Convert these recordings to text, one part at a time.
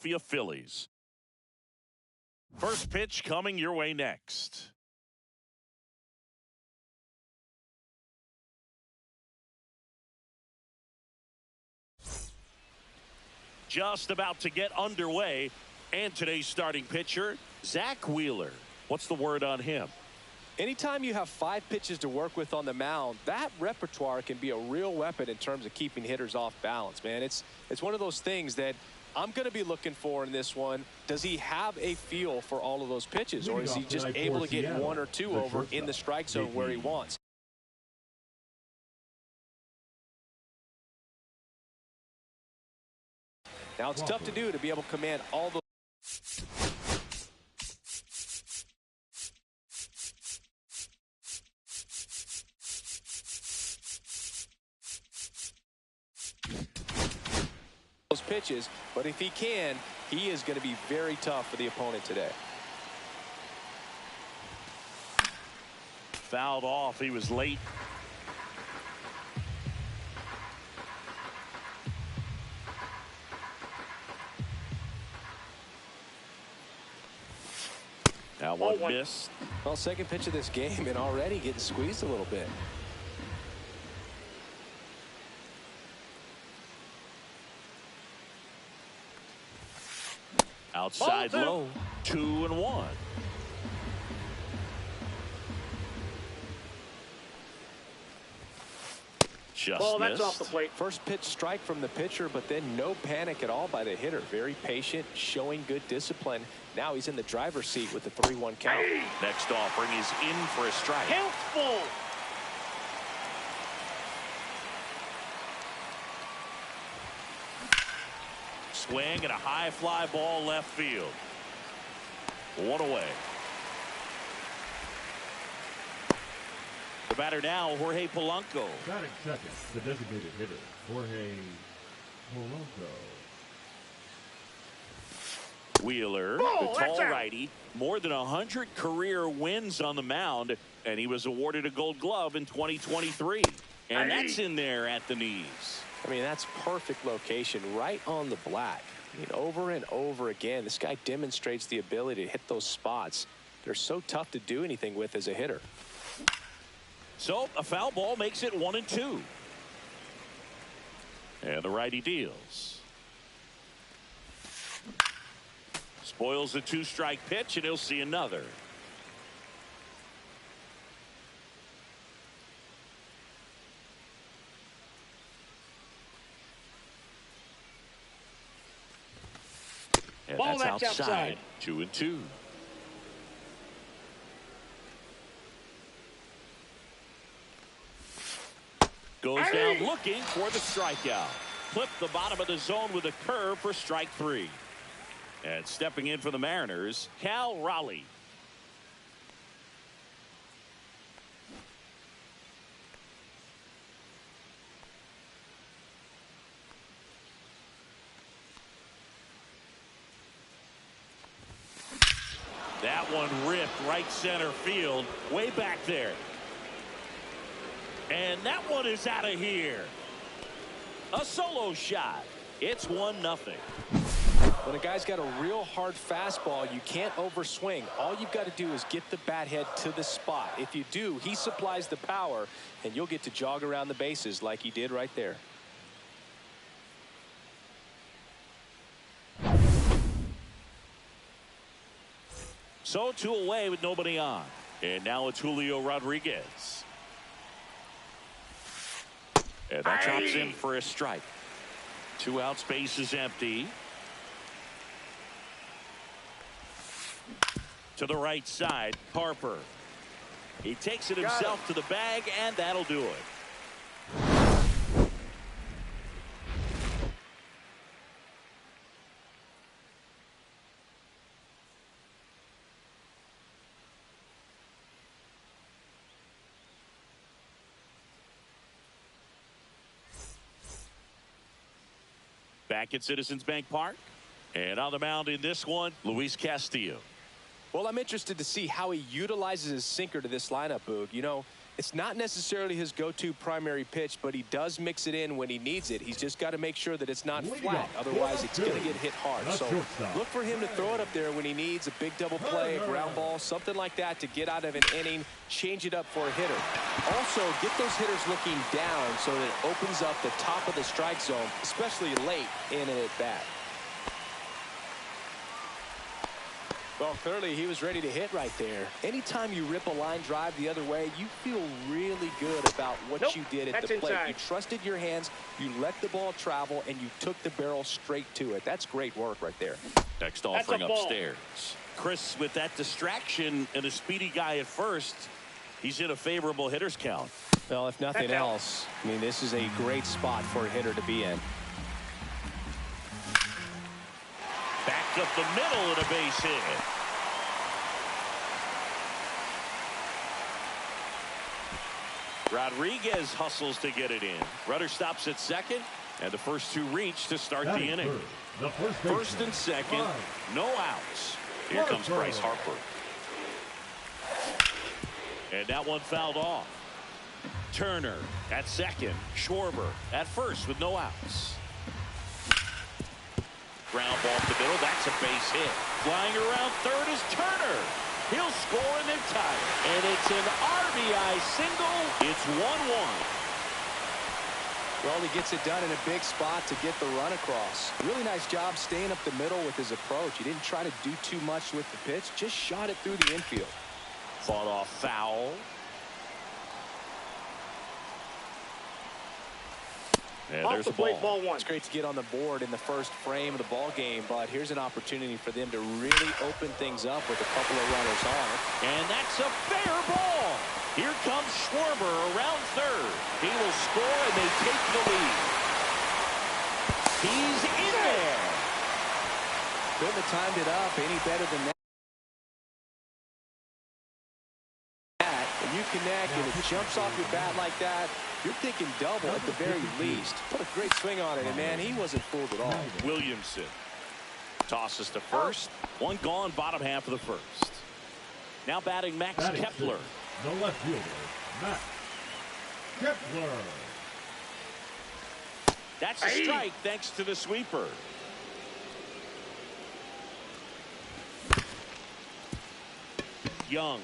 Philadelphia Phillies. First pitch coming your way next. Just about to get underway, and today's starting pitcher, Zach Wheeler. What's the word on him? Anytime you have 5 pitches to work with on the mound, that repertoire can be a real weapon in terms of keeping hitters off balance, man. It's one of those things that I'm going to be looking for in this one. Does he have a feel for all of those pitches, or is he just able to get 1 or 2 over in the strike zone where he wants? Now it's tough to do, to be able to command all those. Pitches, but if he can, he is going to be very tough for the opponent today. Fouled off. He was late. Now one miss. Well, second pitch of this game and already getting squeezed a little bit. Outside low, 2-1. Just that's off the plate. First pitch strike from the pitcher, but then no panic at all by the hitter. Very patient, showing good discipline. Now he's in the driver's seat with the 3-1 count. Next offering is in for a strike. Count full. Swing and a high fly ball left field. 1 away. The batter now, Jorge Polanco. Batting second, the designated hitter, Jorge Polanco. Wheeler, the tall righty, more than 100 career wins on the mound, and he was awarded a Gold Glove in 2023. And that's in there at the knees. I mean, that's perfect location, right on the black. I mean, over and over again, this guy demonstrates the ability to hit those spots. They're so tough to do anything with as a hitter. So a foul ball makes it 1-2. And the righty deals. Spoils the 2-strike pitch, and he'll see another. And that's outside. 2-2. Goes down looking for the strikeout. Clip the bottom of the zone with a curve for strike 3. And stepping in for the Mariners, Cal Raleigh. That one ripped right center field, way back there. And that one is out of here. A solo shot. It's 1-0. When a guy's got a real hard fastball, you can't overswing. All you've got to do is get the bat head to the spot. If you do, he supplies the power, and you'll get to jog around the bases like he did right there. So 2 away with nobody on. And now it's Julio Rodriguez. And that chops in for a strike. 2 out, space is empty. To the right side, Harper. He takes it himself to the bag, and that'll do it. Back at Citizens Bank Park. And on the mound in this one, Luis Castillo. Well, I'm interested to see how he utilizes his sinker to this lineup, Boog. You know, It's not necessarily his go-to primary pitch, but he does mix it in when he needs it. He's just got to make sure that it's not flat. Otherwise, it's going to get hit hard. So look for him to throw it up there when he needs a big double play, a ground ball, something like that to get out of an inning, change it up for a hitter. Also, get those hitters looking down so that it opens up the top of the strike zone, especially late in an at-bat. Well, clearly he was ready to hit right there. Anytime you rip a line drive the other way, you feel really good about what you did at the plate. You trusted your hands, you let the ball travel, and you took the barrel straight to it. That's great work right there. Next offering upstairs. Chris, with that distraction and a speedy guy at first, he's in a favorable hitter's count. Well, if nothing else, I mean, this is a great spot for a hitter to be in. Back up the middle and a base hit. Rodriguez hustles to get it in. Runner stops at second, and the first two reach to start the inning. First and second, no outs. Here comes Bryce Harper. And that one fouled off. Turner at second. Schwarber at first with no outs. Ground ball to the middle. That's a base hit. Flying around third is Turner. He'll score and then tie it. And it's an RBI single. It's 1-1. Well, he gets it done in a big spot to get the run across. Really nice job staying up the middle with his approach. He didn't try to do too much with the pitch. Just shot it through the infield. Fought off foul. And there's the ball. Ball one. It's great to get on the board in the first frame of the ball game, but here's an opportunity for them to really open things up with a couple of runners on it. And that's a fair ball. Here comes Schwarber around third. He will score and they take the lead. He's in there. Couldn't have timed it up any better than that. When you connect and it jumps off your bat like that, you're thinking double at the very least. Put a great swing on it, and man, he wasn't fooled at all. Williamson tosses to first. One gone, bottom half of the first. Now batting Max Kepler. The left fielder, Max Kepler. That's a strike thanks to the sweeper. Young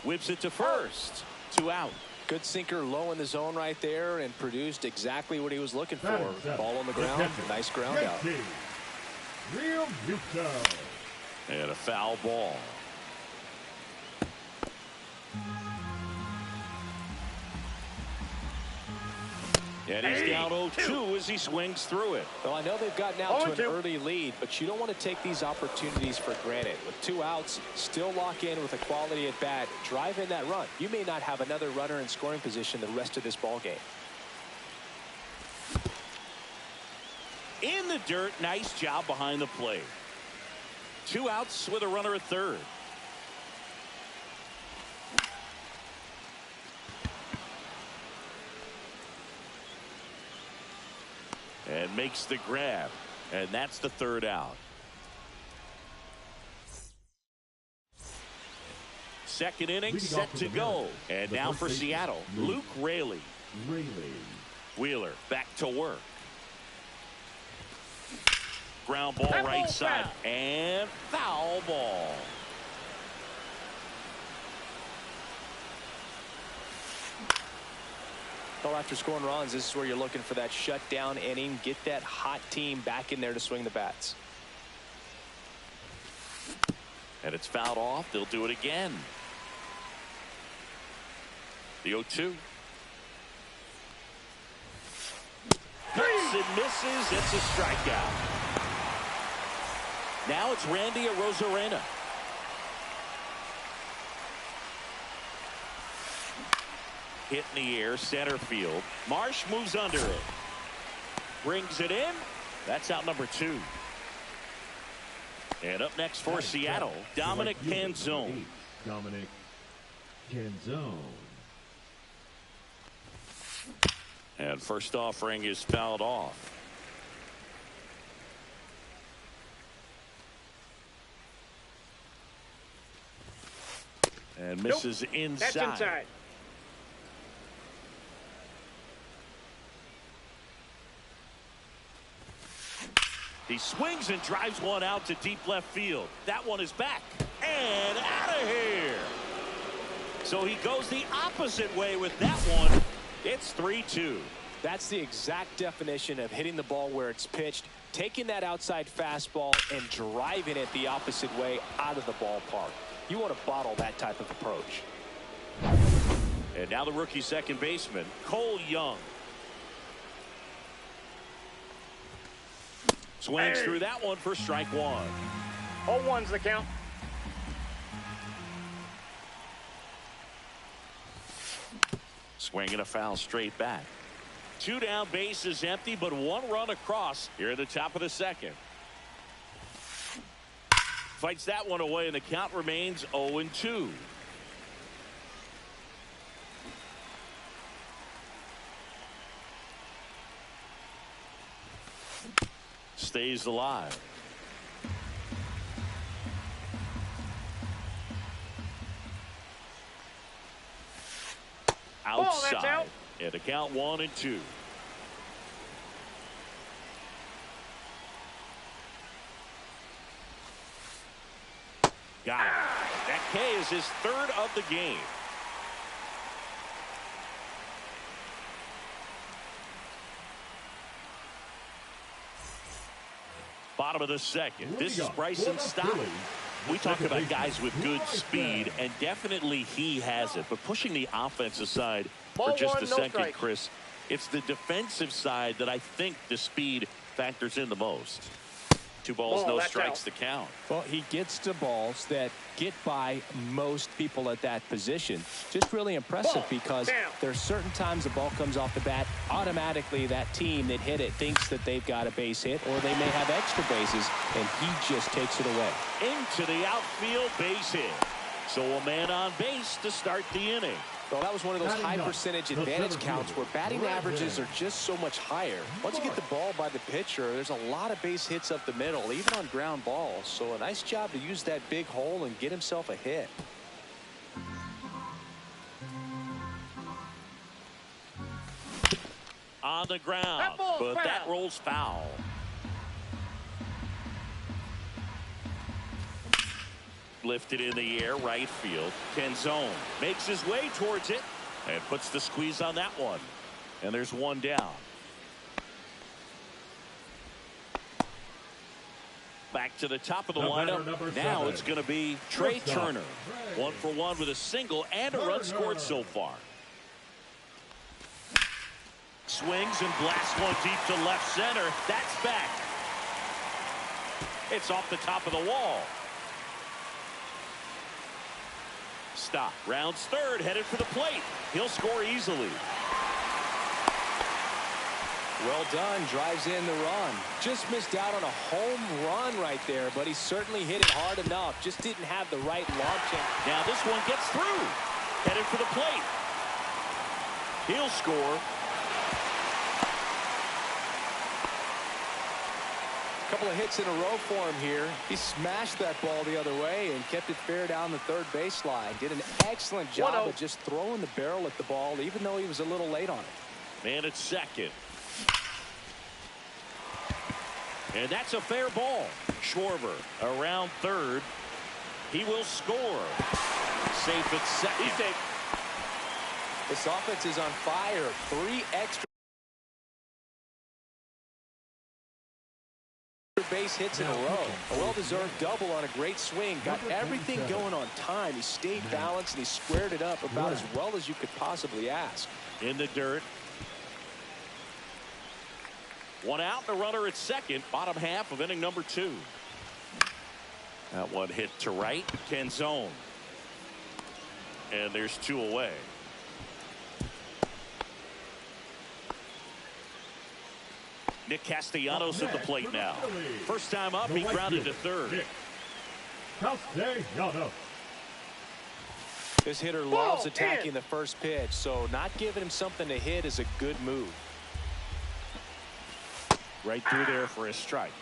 whips it to first. 2 out. Good sinker low in the zone right there and produced exactly what he was looking for. Ball on the ground. Nice ground out. Real Muto. And a foul ball. And he's down 0-2 as he swings through it. Well, I know they've gotten out to an early lead, but you don't want to take these opportunities for granted. With 2 outs, still lock in with a quality at bat, drive in that run. You may not have another runner in scoring position the rest of this ball game. In the dirt, nice job behind the plate. 2 outs with a runner at third. And makes the grab. And that's the 3rd out. Second inning set to go. And now for Seattle, Luke Raley. Wheeler back to work. Ground ball right side. And foul ball. Well, after scoring runs, this is where you're looking for that shutdown inning. Get that hot team back in there to swing the bats. And it's fouled off. They'll do it again. The 0-2. Cuts and misses. It's a strikeout. Now it's Randy Arozarena. Hit in the air, center field. Marsh moves under it. Brings it in. That's out number 2. And up next for Seattle, Dominic Canzone. Dominic Canzone. And first offering is fouled off. And misses inside. That's inside. He swings and drives one out to deep left field. That one is back and out of here. So he goes the opposite way with that one. It's 3-2. That's the exact definition of hitting the ball where it's pitched, taking that outside fastball and driving it the opposite way out of the ballpark. You want to bottle that type of approach. And now the rookie second baseman, Cole Young. Swings through that one for strike one. 0-1's the count. Swinging a foul straight back. 2 down, bases empty, but 1 run across here at the top of the second. Fights that one away, and the count remains 0-2. Stays alive. Outside. That's out. And the count 1-2. Got it. That K is his 3rd of the game. Bottom of the second. This is Bryson Stott. We talk about guys with good speed, and definitely he has it. But pushing the offense aside for just a second, Chris, it's the defensive side that I think the speed factors in the most. 2 balls, no strikes to count. Well, he gets to balls that get by most people at that position. Just really impressive because there's certain times the ball comes off the bat, automatically that team that hit it thinks that they've got a base hit or they may have extra bases, and he just takes it away. Into the outfield, base hit. So a man on base to start the inning. Well, that was one of those high percentage advantage counts where batting averages are just so much higher. Once you get the ball by the pitcher, there's a lot of base hits up the middle, even on ground balls. So a nice job to use that big hole and get himself a hit. On the ground, but that rolls foul. Lifted in the air, right field. Canzone makes his way towards it and puts the squeeze on that one. And there's 1 down. Back to the top of the lineup. Now it's going to be Trey Turner. 1 for 1 with a single and a run scored so far. Swings and blasts one deep to left center. That's back. It's off the top of the wall. Stop. Rounds third, headed for the plate. He'll score easily. Well done. Drives in the run. Just missed out on a home run right there, but he certainly hit it hard enough. Just didn't have the right launching. Now this one gets through. Headed for the plate. He'll score. Couple of hits in a row for him here. He smashed that ball the other way and kept it fair down the third baseline. Did an excellent job of just throwing the barrel at the ball, even though he was a little late on it. Man at second. And that's a fair ball. Schwarber around third. He will score. Safe at second. He's safe. This offense is on fire. 3 extra base hits in a row. A well-deserved double on a great swing. Got everything going on time. He stayed balanced and he squared it up about as well as you could possibly ask. In the dirt. 1 out and a runner at second. Bottom half of inning number 2. That one hit to right. Canzone. And there's 2 away. Nick Castellanos at the plate now. First time up, he grounded to third. Castellanos. This hitter loves attacking the first pitch, so not giving him something to hit is a good move. Right through there for a strike.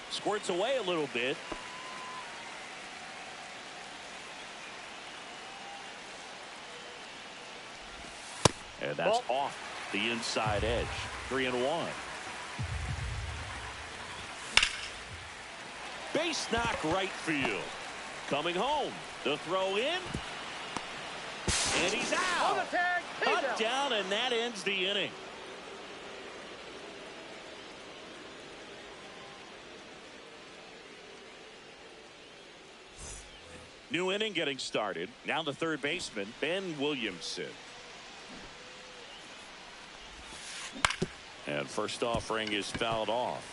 Squirts away a little bit. And that's off the inside edge. 3-1. Base knock right field. Coming home. The throw in. And he's out. On the tag. Cut down, and that ends the inning. New inning getting started. Now the third baseman, Ben Williamson. And first offering is fouled off.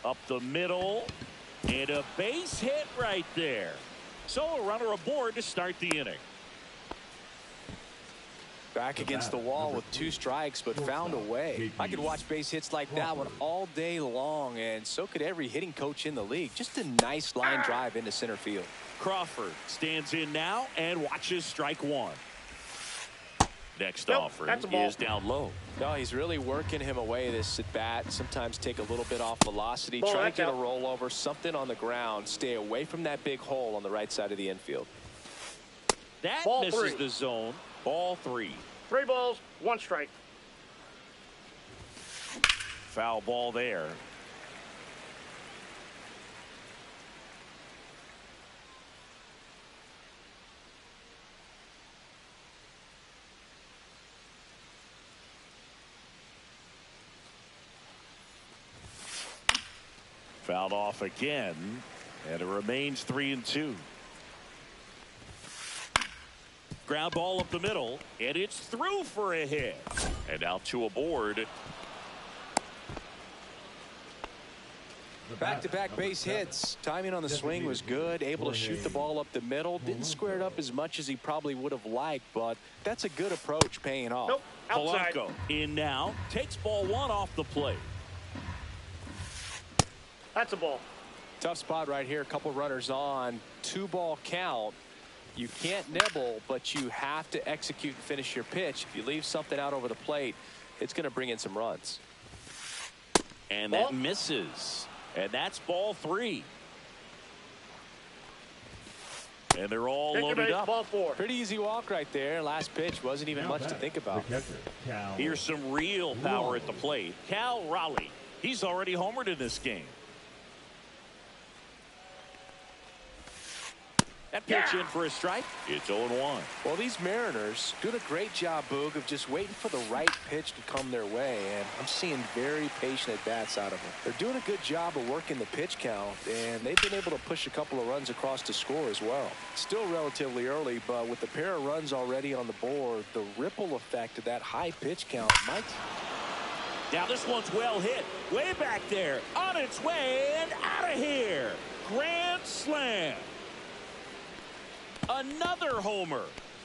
Up the middle, and a base hit right there. So a runner aboard to start the inning. Back against the wall with 2 strikes, but found a way. I could watch base hits like that one all day long, and so could every hitting coach in the league. Just a nice line drive into center field. Crawford stands in now and watches strike one. Next offering is down low. No, he's really working him away this at bat. Sometimes take a little bit off velocity, try to get a rollover, something on the ground. Stay away from that big hole on the right side of the infield. That misses the zone. Ball 3. 3 balls, 1 strike. Foul ball there. Fouled off again, and it remains 3-2. Ground ball up the middle, and it's through for a hit. And now 2 aboard. Back-to-back base hits. Timing on the swing was good. Able to shoot the ball up the middle. Didn't square it up as much as he probably would have liked, but that's a good approach paying off. Nope, outside. Polanco in now. Takes ball 1 off the plate. That's a ball. Tough spot right here. A couple runners on. 2-ball count. You can't nibble, but you have to execute and finish your pitch. If you leave something out over the plate, it's going to bring in some runs. And that misses. And that's ball 3. And they're all loaded up. Ball 4. Pretty easy walk right there. Last pitch wasn't even much to think about. Here's some real power at the plate. Cal Raleigh. He's already homered in this game. That pitch in for a strike. It's 0-1. Well, these Mariners doing a great job, Boog, of just waiting for the right pitch to come their way, and I'm seeing very patient at-bats out of them. They're doing a good job of working the pitch count, and they've been able to push a couple of runs across to score as well. Still relatively early, but with the pair of runs already on the board, the ripple effect of that high pitch count might... Now this one's well hit. Way back there. On its way and out of here. Grand slam. Another homer.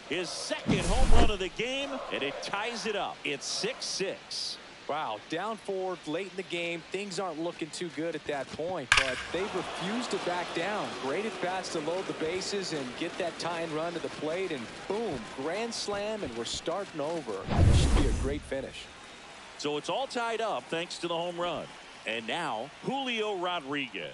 His second home run of the game, and it ties it up. It's 6-6. Wow, down 4 late in the game. Things aren't looking too good at that point, but they refuse to back down. Great at bats to load the bases and get that tying run to the plate, and boom, grand slam, and we're starting over. This should be a great finish. So it's all tied up thanks to the home run. And now Julio Rodriguez.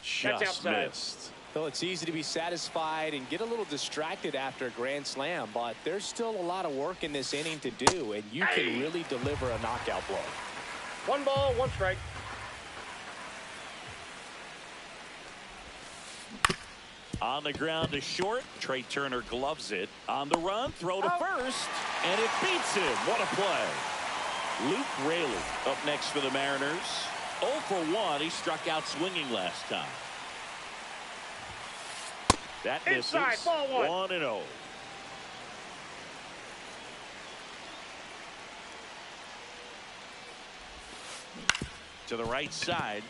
Just missed. Well, it's easy to be satisfied and get a little distracted after a grand slam, but there's still a lot of work in this inning to do, and you can really deliver a knockout blow. 1 ball, 1 strike. On the ground to short. Trey Turner gloves it. On the run, throw to first, and it beats him. What a play. Luke Raley up next for the Mariners. 0 for 1. He struck out swinging last time. That misses. Inside, ball 1. 1-0. To the right side.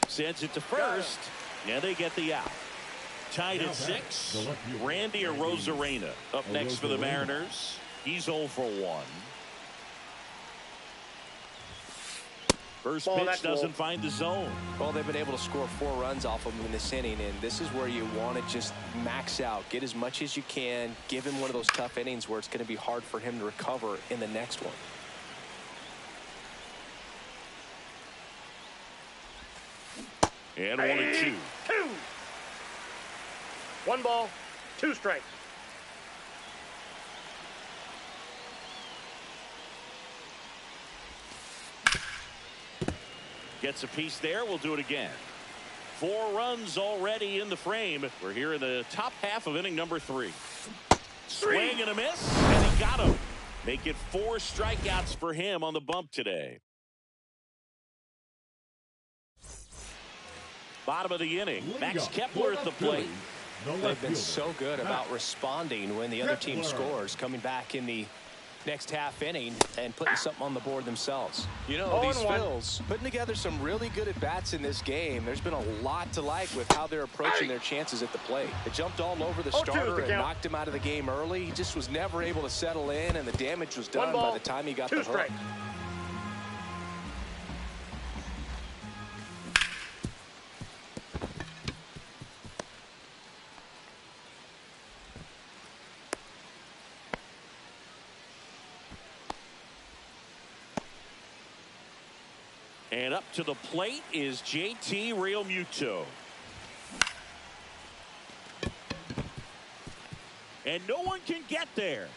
Sends it to first. And they get the out. Tied at 6. Randy Arozarena up next for the Mariners. He's 0 for 1. First Ball, pitch doesn't find the zone. Well, they've been able to score 4 runs off of him in this inning, and this is where you want to just max out, get as much as you can, give him one of those tough innings where it's going to be hard for him to recover in the next one. And 1-2. 2. 1 ball, 2 strikes. Gets a piece there. We'll do it again. 4 runs already in the frame. We're here in the top half of inning number 3. Swing and a miss, and he got him. Make it 4 strikeouts for him on the bump today. Bottom of the inning. Max Kepler at the plate. They've been so good about responding when the other team scores, coming back in the next half inning and putting something on the board themselves. You know, these Phils putting together some really good at-bats in this game. There's been a lot to like with how they're approaching their chances at the plate. They jumped all over the starter and knocked him out of the game early. He just was never able to settle in, and the damage was done by the time he got the hook. And up to the plate is JT Realmuto. And no one can get there.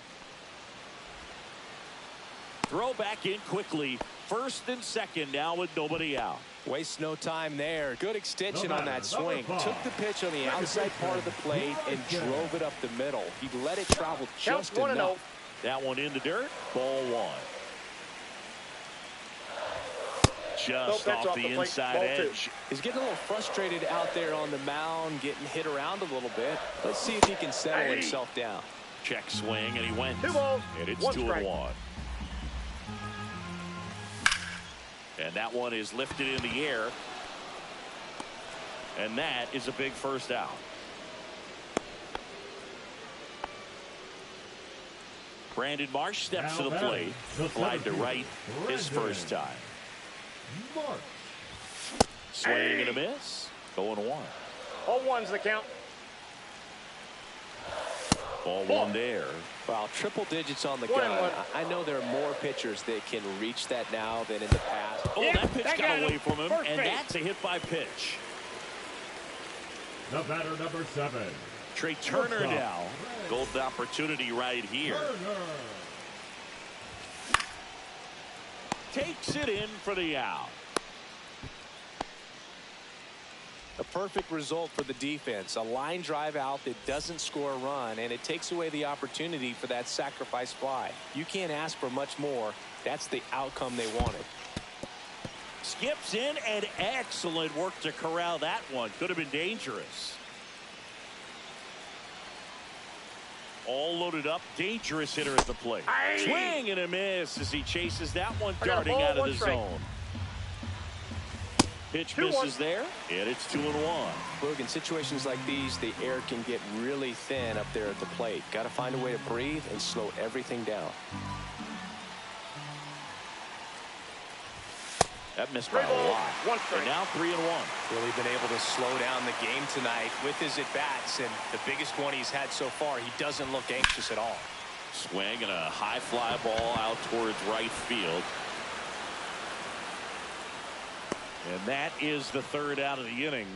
Throw back in quickly. First and second now with nobody out. Waste no time there. Good extension on that swing. Took the pitch on the outside part of the plate and drove it up the middle. He let it travel just enough. That one in the dirt. Ball 1. Just off the inside edge. He's getting a little frustrated out there on the mound, getting hit around a little bit. Let's see if he can settle himself down. Check swing, and he went. 2 balls, and it's 2-1. And that one is lifted in the air. And that is a big first out. Brandon Marsh steps to the plate. Glide to right his first time. Swing and a miss. 0-1. All 1's the count. Ball 1 there. Wow, triple digits on the gun. I know there are more pitchers that can reach that now than in the past. Oh, that pitch got away from him, and that's a hit by pitch. The batter, number 7. Trey Turner now. Golden opportunity right here. Takes it in for the out. A perfect result for the defense. A line drive out that doesn't score a run, and it takes away the opportunity for that sacrifice fly. You can't ask for much more. That's the outcome they wanted. Skips in, and excellent work to corral that one. Could have been dangerous. All loaded up. Dangerous hitter at the plate. Swing and a miss as he chases that one darting out of the zone. Pitch misses there, and it's 2-1. Look, in situations like these, the air can get really thin up there at the plate. Got to find a way to breathe and slow everything down. That missed by a lot. And now 3-1. Really been able to slow down the game tonight with his at-bats, and the biggest one he's had so far, he doesn't look anxious at all. Swing and a high fly ball out towards right field. And that is the 3rd out of the inning.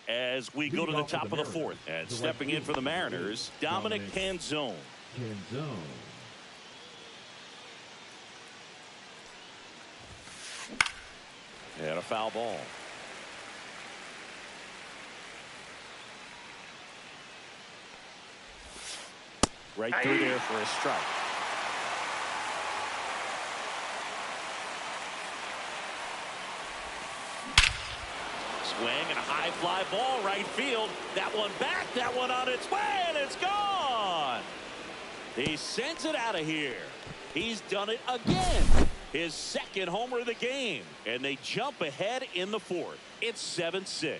As we go to the top of the 4th, and stepping in for the Mariners, Dominic Canzone. And a foul ball. Right through there for a strike. Swing and a high fly ball right field. That one back, that one on its way, and it's gone. He sends it out of here. He's done it again. His 2nd homer of the game. And they jump ahead in the 4th. It's 7-6.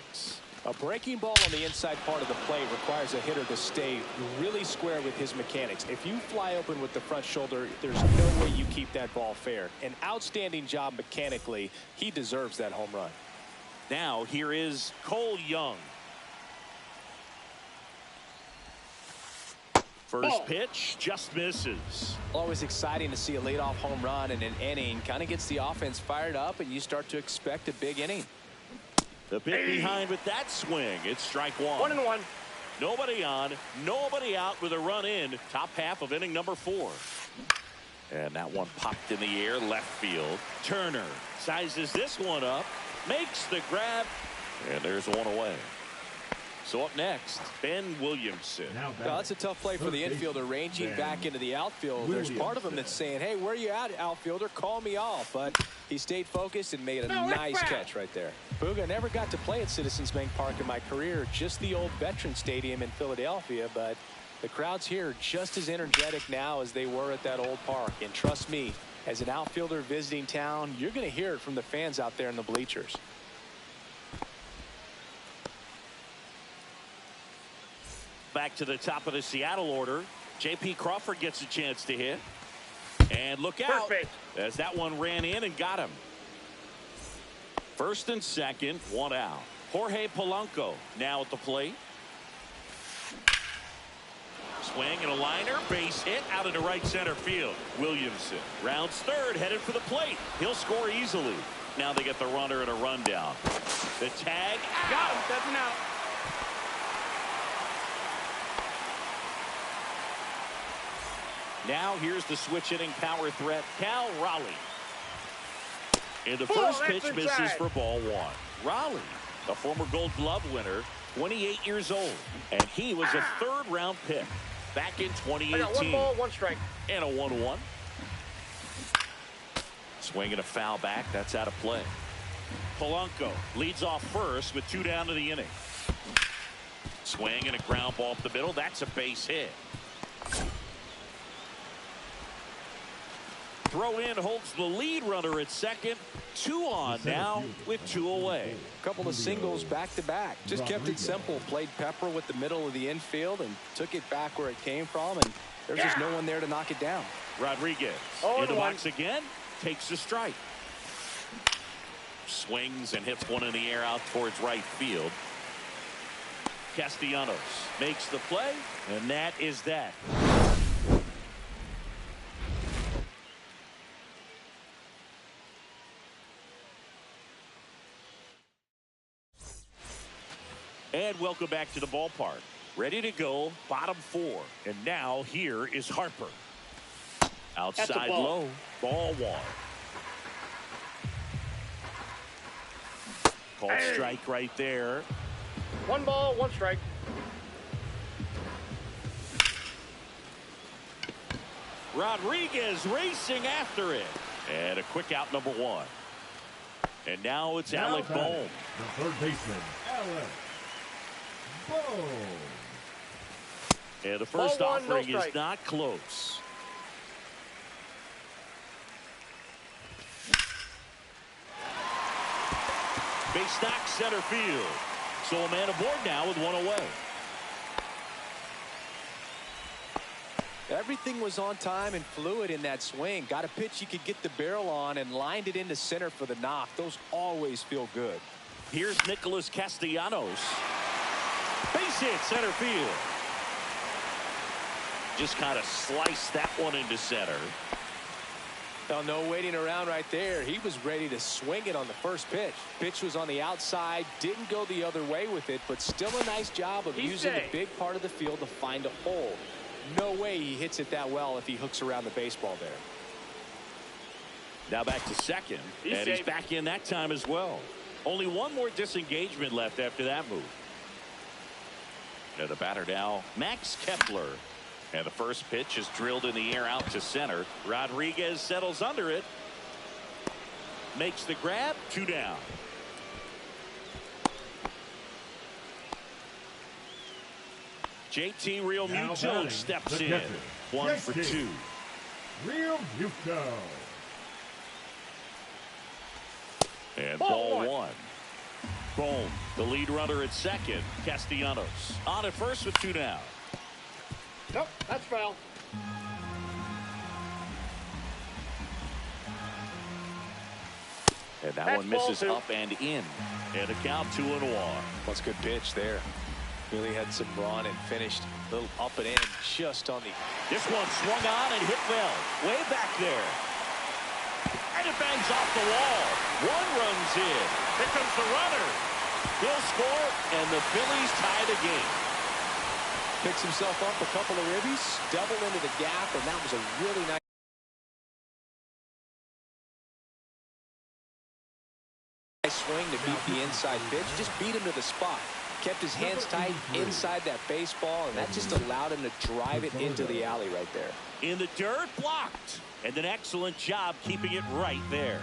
A breaking ball on the inside part of the plate requires a hitter to stay really square with his mechanics. If you fly open with the front shoulder, there's no way you keep that ball fair. An outstanding job mechanically. He deserves that home run. Now here is Cole Young. First pitch just misses. Always exciting to see a leadoff home run in an inning. Kind of gets the offense fired up, and you start to expect a big inning. The pitch behind with that swing. It's strike one. 1-1. Nobody on, nobody out with a run in. Top half of inning number 4. And that one popped in the air, left field. Turner sizes this one up, makes the grab, and there's one away. So up next, Ben Williamson. Now, that's a tough play for the infielder, ranging back into the outfield. There's part of him that's saying, hey, where you at, outfielder? Call me off. But he stayed focused and made a nice catch right there. Booga, never got to play at Citizens Bank Park in my career, just the old Veterans Stadium in Philadelphia. But the crowds here are just as energetic now as they were at that old park. And trust me, as an outfielder visiting town, you're going to hear it from the fans out there in the bleachers. Back to the top of the Seattle order. J.P. Crawford gets a chance to hit. And look out as that one ran in and got him. First and second, one out. Jorge Polanco now at the plate. Swing and a liner, base hit out into right center field. Williamson rounds third, headed for the plate. He'll score easily. Now they get the runner and a rundown. The tag, got him. That's an out. Now here's the switch hitting power threat, Cal Raleigh. And the first pitch misses for ball one. Raleigh, the former Gold Glove winner, 28 years old. And he was a third-round pick back in 2018. I got 1 ball, 1 strike. And a 1-1. Swing and a foul back. That's out of play. Polanco leads off first with 2 down to the inning. Swing and a ground ball up the middle. That's a base hit. Throw in holds the lead runner at second. 2 on now with 2 away. A couple of singles back to back. Just kept it simple. Played pepper with the middle of the infield and took it back where it came from. And there's just no one there to knock it down. Rodriguez in the box again. Takes the strike. Swings and hits one in the air out towards right field. Castellanos makes the play. And that is that. And welcome back to the ballpark. Ready to go, bottom 4. And now here is Harper. Outside low, ball 1. Called strike right there. 1 ball, 1 strike. Rodriguez racing after it. And a quick out, number 1. And now it's Alec Bohm. The third baseman, Alec. And the first offering is not close. Base knock center field. So a man aboard now with 1 away. Everything was on time and fluid in that swing. Got a pitch you could get the barrel on and lined it into center for the knock. Those always feel good. Here's Nicholas Castellanos. Base hit center field. Just kind of sliced that one into center. Oh, no waiting around right there. He was ready to swing it on the first pitch. Pitch was on the outside, didn't go the other way with it, but still a nice job of using the big part of the field to find a hole. No way he hits it that well if he hooks around the baseball there. Now back to second, and he's back in that time as well. Only one more disengagement left after that move. And the batter now, Max Kepler. And the first pitch is drilled in the air out to center. Rodriguez settles under it. Makes the grab. 2 down. JT Realmuto steps in. 1 for 2. Realmuto. And ball 1. Boom. The lead runner at second, Castellanos. On at first with 2 down. Nope, that's foul. And that That's one misses ball 2. up and in. And a count 2-1. That's a good pitch there. Really had some run and finished a little up and in just on the. This one swung on and hit well. Way back there. And it bangs off the wall. One runs in. Here comes the runner. He'll score, and the Phillies tie the game. Picks himself up a couple of ribbies, double into the gap, and that was a really nice swing to beat the inside pitch. Just beat him to the spot. Kept his hands tight inside that baseball, and that just allowed him to drive it into the alley right there. In the dirt, blocked. And an excellent job keeping it right there.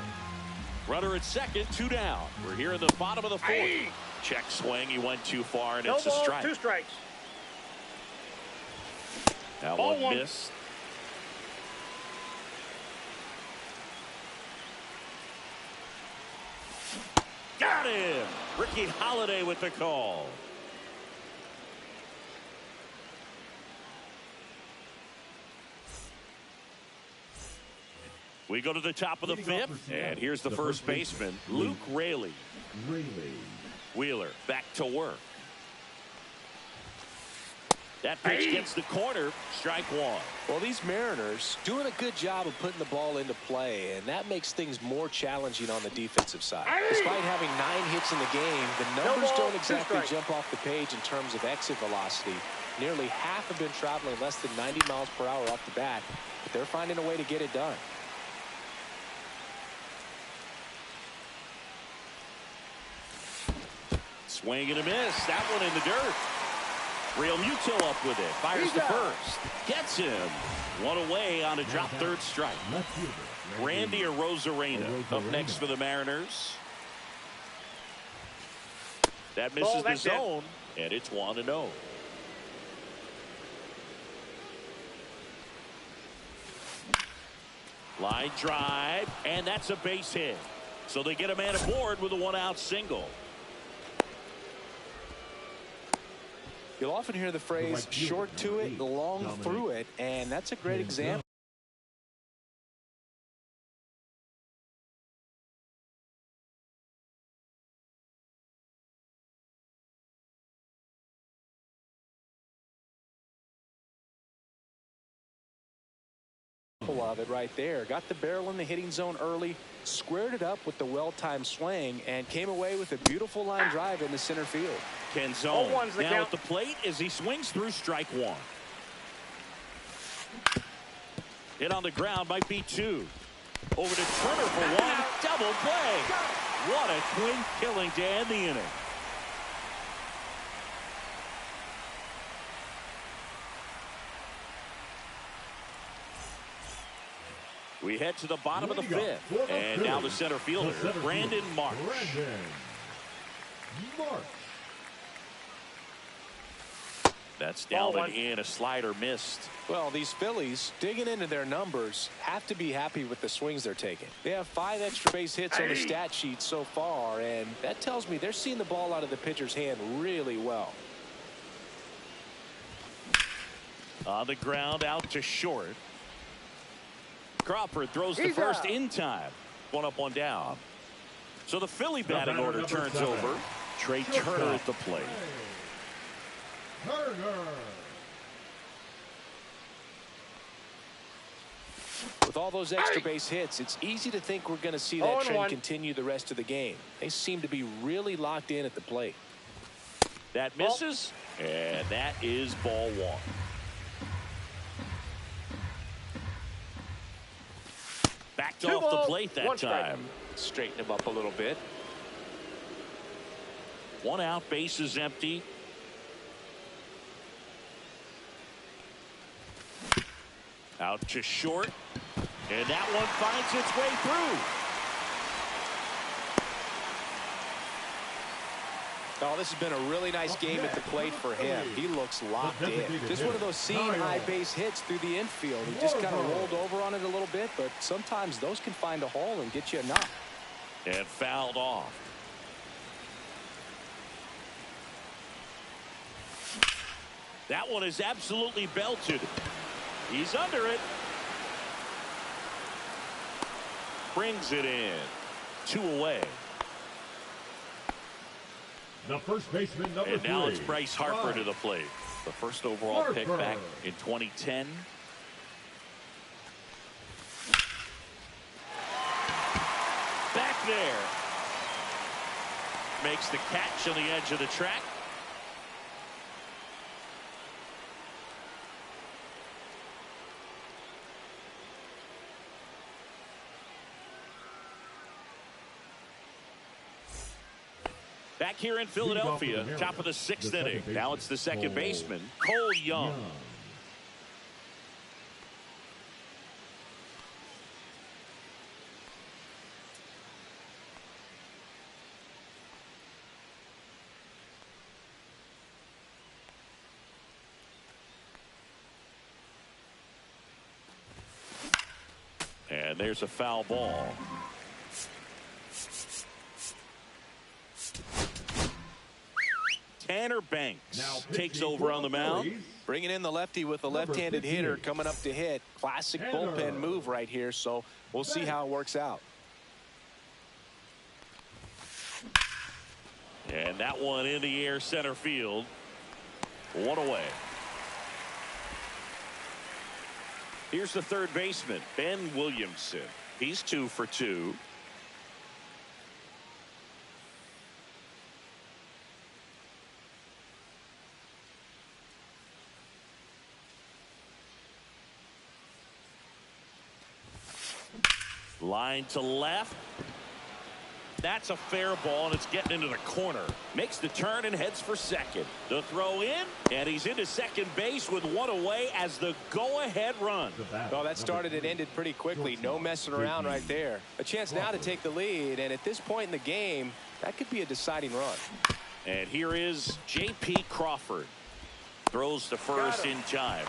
Runner at second, 2 down. We're here in the bottom of the 4th. Hey. Check swing. He went too far, and No it's a balls, strike. 2 strikes. That Ball one 1. missed. Got him. Ricky Holiday with the call. We go to the top of the 5th, and here's the first baseman, Luke Raley. Wheeler back to work. That pitch gets the corner. Strike 1. Well, these Mariners doing a good job of putting the ball into play, and that makes things more challenging on the defensive side. Despite having 9 hits in the game, the numbers don't exactly jump off the page in terms of exit velocity. Nearly half have been traveling less than 90 miles per hour off the bat, but they're finding a way to get it done. Swing and a miss. That one in the dirt. Real Muto up with it. Fires to first. Gets him. One away on a drop third strike. Randy Arozarena up next for the Mariners. That misses the zone, and it's 1-0. Line drive, and that's a base hit. So they get a man aboard with a 1-out single. You'll often hear the phrase short to it, long through it, and that's a great example. Of it right there. Got the barrel in the hitting zone early, squared it up with the well-timed swing, and came away with a beautiful line drive in the center field. Canzone now at the plate as he swings through strike 1. Hit on the ground might be 2. Over to Turner for 1. Double play. What a twin killing to end the inning. We head to the bottom of the 5th, and now the center fielder, Brandon Marsh. That's down and in. A slider missed. Well, these Phillies, digging into their numbers, have to be happy with the swings they're taking. They have 5 extra base hits on the stat sheet so far, and that tells me they're seeing the ball out of the pitcher's hand really well. On the ground, out to short. Crawford throws to first in time. 1 up, 1 down. So the Philly batting order turns over. Trey Turner at the plate. With all those extra base hits, it's easy to think we're going to see that trend continue the rest of the game. They seem to be really locked in at the plate. That misses, and that is ball 1. Backed off the plate that time. Straighten him up a little bit. 1 out, base is empty. Out to short, and that one finds its way through. Oh, this has been a really nice game at the plate for him. He looks locked in. Just one of those seam high base hits through the infield. He just kind of rolled over on it a little bit, but sometimes those can find a hole and get you a knock. And fouled off. That one is absolutely belted. He's under it. Brings it in. 2 away. The first baseman, number 3. And now it's Bryce Harper to the plate. The first overall pick back in 2010. Back there. Makes the catch on the edge of the track. Back here in Philadelphia, top of the 6th inning. Now it's the second baseman, Cole Young. And there's a foul ball. Tanner Banks takes over on the mound. Bringing in the lefty with a left-handed hitter coming up to hit. Classic bullpen move right here, so we'll see how it works out. And that one in the air center field. 1 away. Here's the third baseman, Ben Williamson. He's 2 for 2. Line to left. That's a fair ball, and it's getting into the corner. Makes the turn and heads for second. The throw in, and he's into second base with 1 away as the go-ahead run. Well, that started and ended pretty quickly. No messing around right there. A chance now to take the lead, and at this point in the game, that could be a deciding run. And here is J.P. Crawford. Throws to first in time.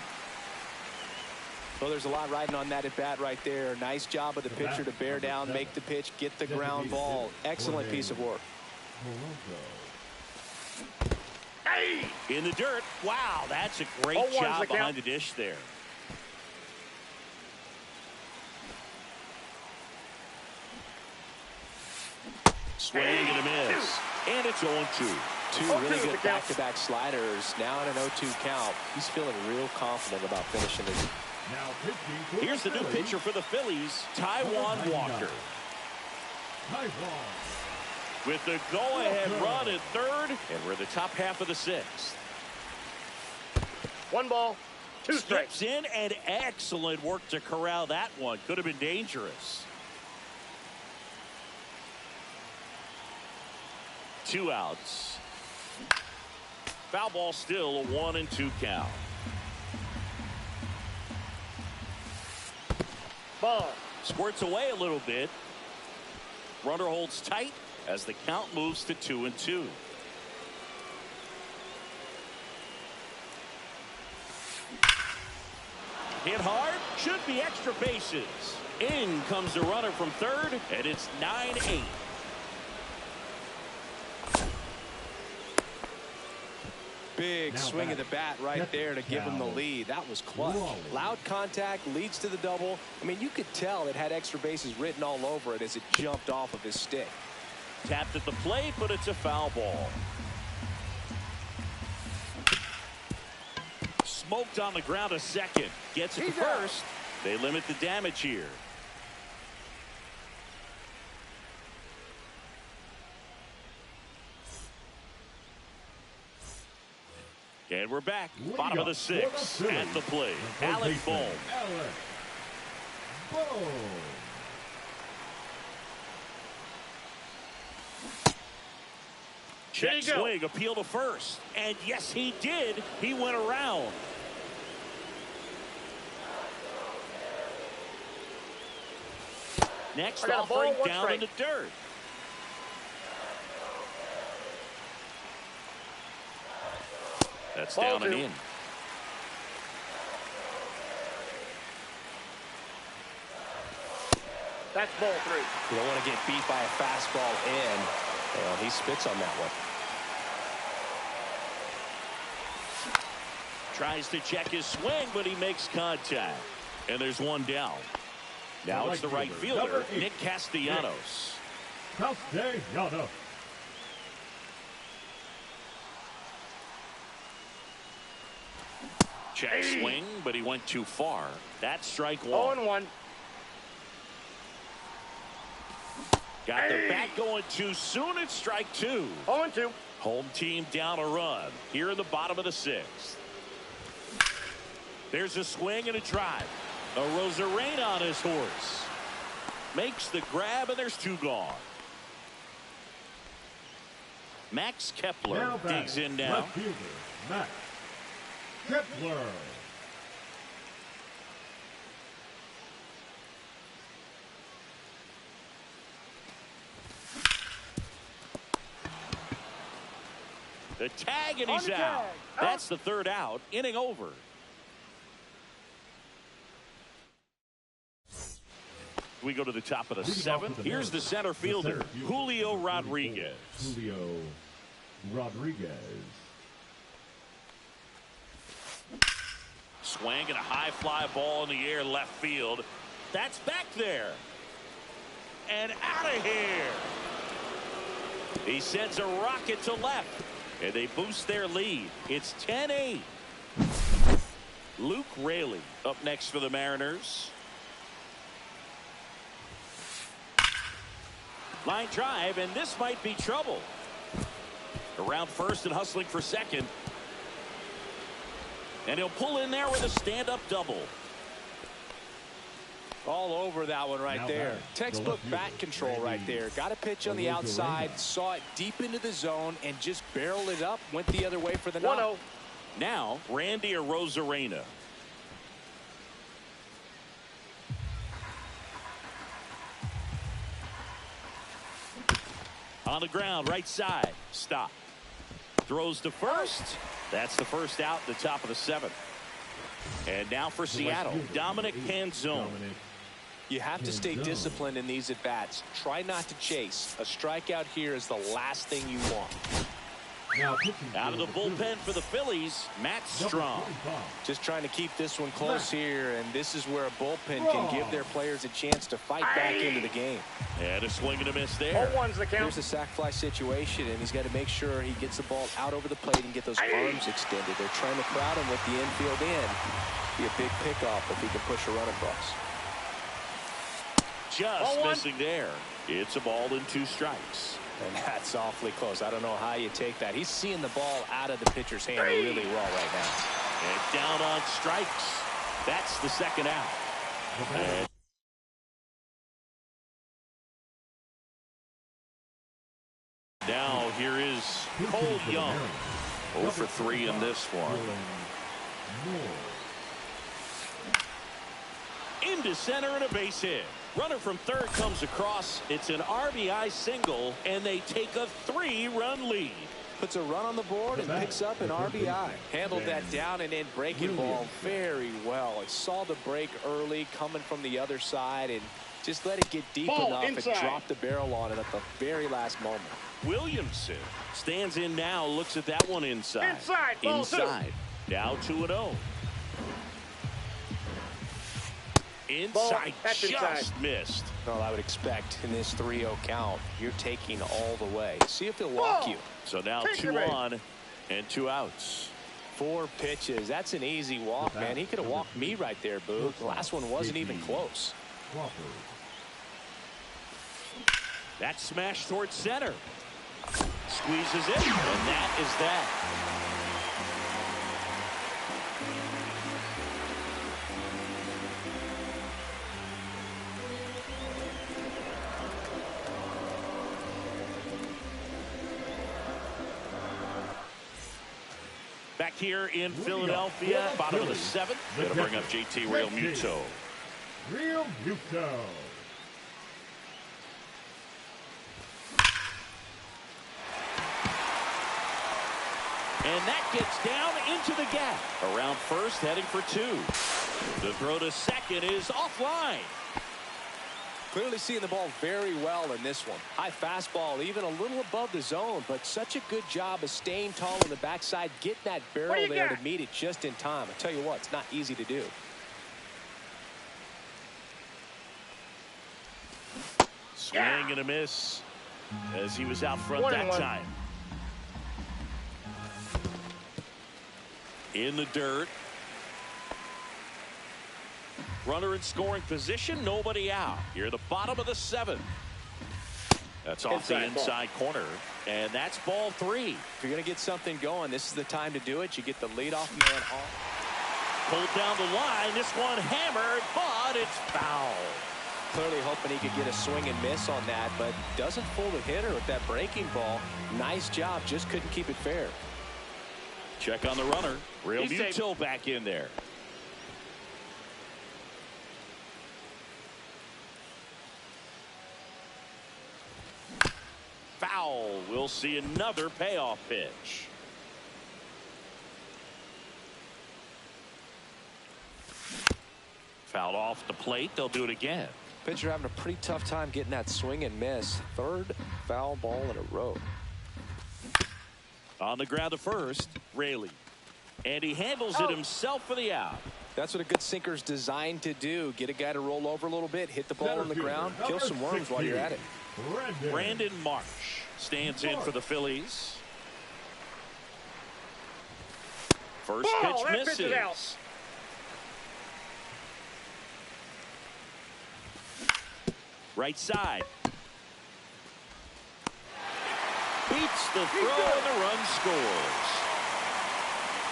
Well, there's a lot riding on that at bat right there. Nice job of the pitcher to bear down, make the pitch, get the ground ball. Excellent piece of work. Hey! In the dirt. Wow, that's a great job behind the dish there. Swing and a miss. And it's 0-2. 2 really good back-to-back sliders. Now in an 0-2 count. He's feeling real confident about finishing this. Here's the new pitcher for the Phillies, Taijuan Walker. With the go-ahead run at third, and we're the top half of the 6th. 1 ball, 2 strikes. Steps in, and excellent work to corral that one. Could have been dangerous. 2 outs. Foul ball still, a 1-2 count. Ball. Squirts away a little bit. Runner holds tight as the count moves to 2-2. Hit hard, should be extra bases. In comes the runner from third, and it's 9-8. Big swing of the bat right there to give him the lead. That was clutch. Loud contact, leads to the double. I mean, you could tell it had extra bases written all over it as it jumped off of his stick. Tapped at the plate, but it's a foul ball. Smoked on the ground a second. Gets it to first. They limit the damage here. And we're back. Bottom of the 6th. At the plate, Alec Bohm. Check swing, appeal to first. And yes, he did. He went around. Next offering down in the dirt. That's down and in. That's ball 3. You don't want to get beat by a fastball in. Well, he spits on that one. Tries to check his swing, but he makes contact. And there's one down. Now it's the right fielder, Nick Castellanos. Castellanos. Check swing, but he went too far. That's strike one. 0-1. Got the bat going too soon. It's strike two. 0-2. Home team down a run here in the bottom of the sixth. There's a swing and a drive. A Rosarena on his horse. Makes the grab, and there's two gone. Max Kepler digs in now. Left fielder, Max Kepler. The tag, and he's out. That's the third out. Inning over. We go to the top of the seventh. Here's the center fielder, Julio Rodriguez. Julio Rodriguez. Swing and a high fly ball in the air left field. That's back there. And out of here. He sends a rocket to left. And they boost their lead. It's 10-8. Luke Raley up next for the Mariners. Line drive, and this might be trouble. Around first and hustling for second. And he'll pull in there with a stand-up double. All over that one right there. Textbook bat control right there. Got a pitch on the outside, saw it deep into the zone, and just barreled it up, went the other way for the knock. 1-0. Now, Randy Arozarena. On the ground, right side. Stop. Throws to first. That's the first out at the top of the seventh. And now for Seattle, Dominic Canzone. You have to stay disciplined in these at-bats. Try not to chase. A strikeout here is the last thing you want. Out of the bullpen for the Phillies, Matt Strong. Just trying to keep this one close here, and this is where a bullpen can give their players a chance to fight back into the game. And a swing and a miss there. 0-1's the count. Here's a sac fly situation, and he's got to make sure he gets the ball out over the plate and get those arms extended. They're trying to crowd him with the infield in. Be a big pickoff if he can push a run across. Just missing there. It's a ball and two strikes. And that's awfully close. I don't know how you take that. He's seeing the ball out of the pitcher's hand really well right now. And down on strikes. That's the second out. And now here is Cole Young. 0 for 3 in this one. Into center and a base hit. Runner from third comes across. It's an RBI single, and they take a 3-run lead. Puts a run on the board and picks up an RBI. Handled that down and in breaking ball very well. It saw the break early coming from the other side and just let it get deep enough and drop the barrel on it at the very last moment. Williamson stands in now, looks at that one inside. Inside. Now 2-0. Inside, just missed. Well, I would expect in this 3-0 count, you're taking all the way. See if he'll walk you. So now 2 on and 2 outs. 4 pitches. That's an easy walk, man. He could have walked me right there, Boo. The last one wasn't even close. That smash towards center. Squeezes it, and that is that. Back here in Philadelphia, bottom of the seventh. Going to bring up JT Realmuto. And that gets down into the gap. Around first, heading for 2. The throw to second is offline. Clearly seeing the ball very well in this one. High fastball, even a little above the zone, but such a good job of staying tall on the backside, getting that barrel there to meet it just in time. I tell you what, it's not easy to do. Swing and a miss as he was out front that time. In the dirt. Runner in scoring position, nobody out. You're the bottom of the 7th. That's off the inside corner, and that's ball 3. If you're going to get something going, this is the time to do it. You get the leadoff man off. Pulled down the line. This one hammered, but it's foul. Clearly hoping he could get a swing and miss on that, but doesn't fool the hitter with that breaking ball. Nice job, just couldn't keep it fair. Check on the runner. Real Mutil back in there. Foul. We'll see another payoff pitch. Fouled off the plate. They'll do it again. Pitcher having a pretty tough time getting that swing and miss. 3rd foul ball in a row. On the ground to first, Raley. And he handles it himself for the out. That's what a good sinker's designed to do. Get a guy to roll over a little bit, hit the ball on the ground, kill some worms while you're at it. Brandon Marsh stands in for the Phillies. First pitch misses. Right side. Beats the throw and the run scores.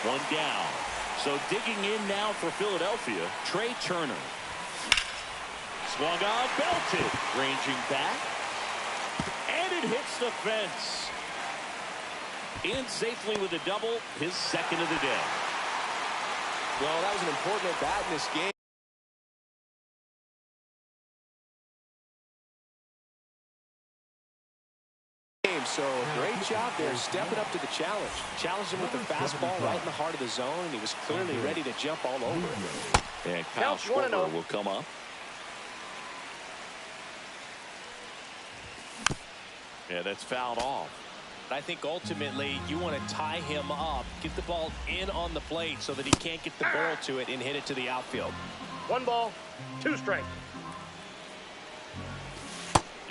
1 down. So digging in now for Philadelphia, Trey Turner. Swung on, belted. Ranging back. And it hits the fence. In safely with a double, his 2nd of the day. Well, that was an important at bat in this game. So great job there, stepping up to the challenge. Challenged him with the fastball right in the heart of the zone, and he was clearly ready to jump all over it. And Kyle Schwarber will come up. Yeah, that's fouled off. I think ultimately you want to tie him up, get the ball in on the plate so that he can't get the barrel to it and hit it to the outfield. 1 ball, 2 strikes.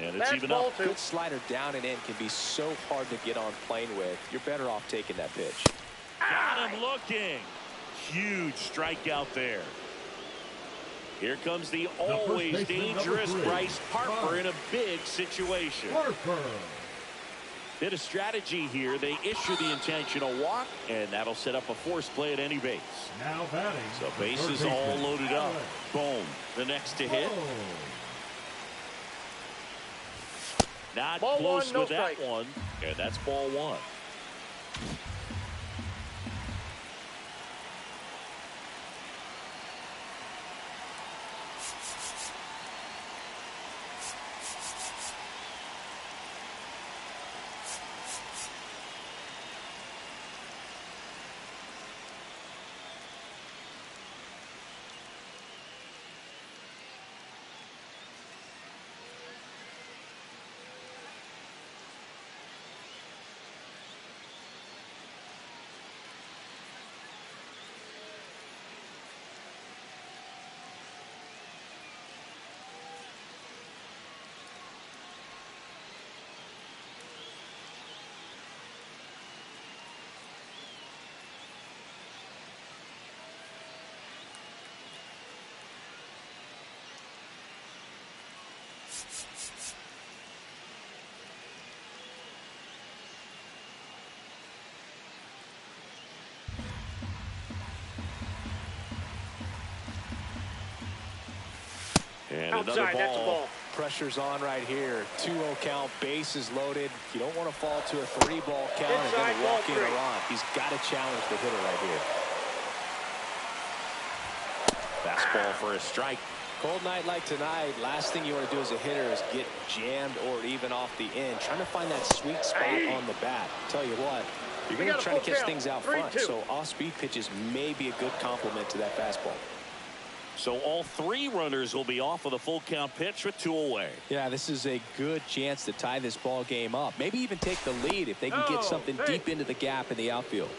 And it's even up. Good slider down and in can be so hard to get on plane with. You're better off taking that pitch. Got him looking. Huge strikeout there. Here comes the always dangerous Bryce Harper in a big situation. Did a strategy here. They issue the intentional walk, and that'll set up a forced play at any base. Now batting. So bases all loaded up. Boom. The next to hit. Not ball close 1, with no that strike. one. And that's ball 1. And another Outside, that's a ball. ball. Pressure's on right here. 2-0 count, bases loaded. You don't want to fall to a 3-ball count and Inside, then walk ball in or 3. on. He's got to challenge the hitter right here. Fastball for a strike. Cold night like tonight, last thing you want to do as a hitter is get jammed or even off the end. Trying to find that sweet spot on the bat. Tell you what, you're going to try to catch things out front. So off-speed pitches may be a good complement to that fastball. So all 3 runners will be off of the full count pitch with 2 away. Yeah, this is a good chance to tie this ball game up. Maybe even take the lead if they can get something deep into the gap in the outfield.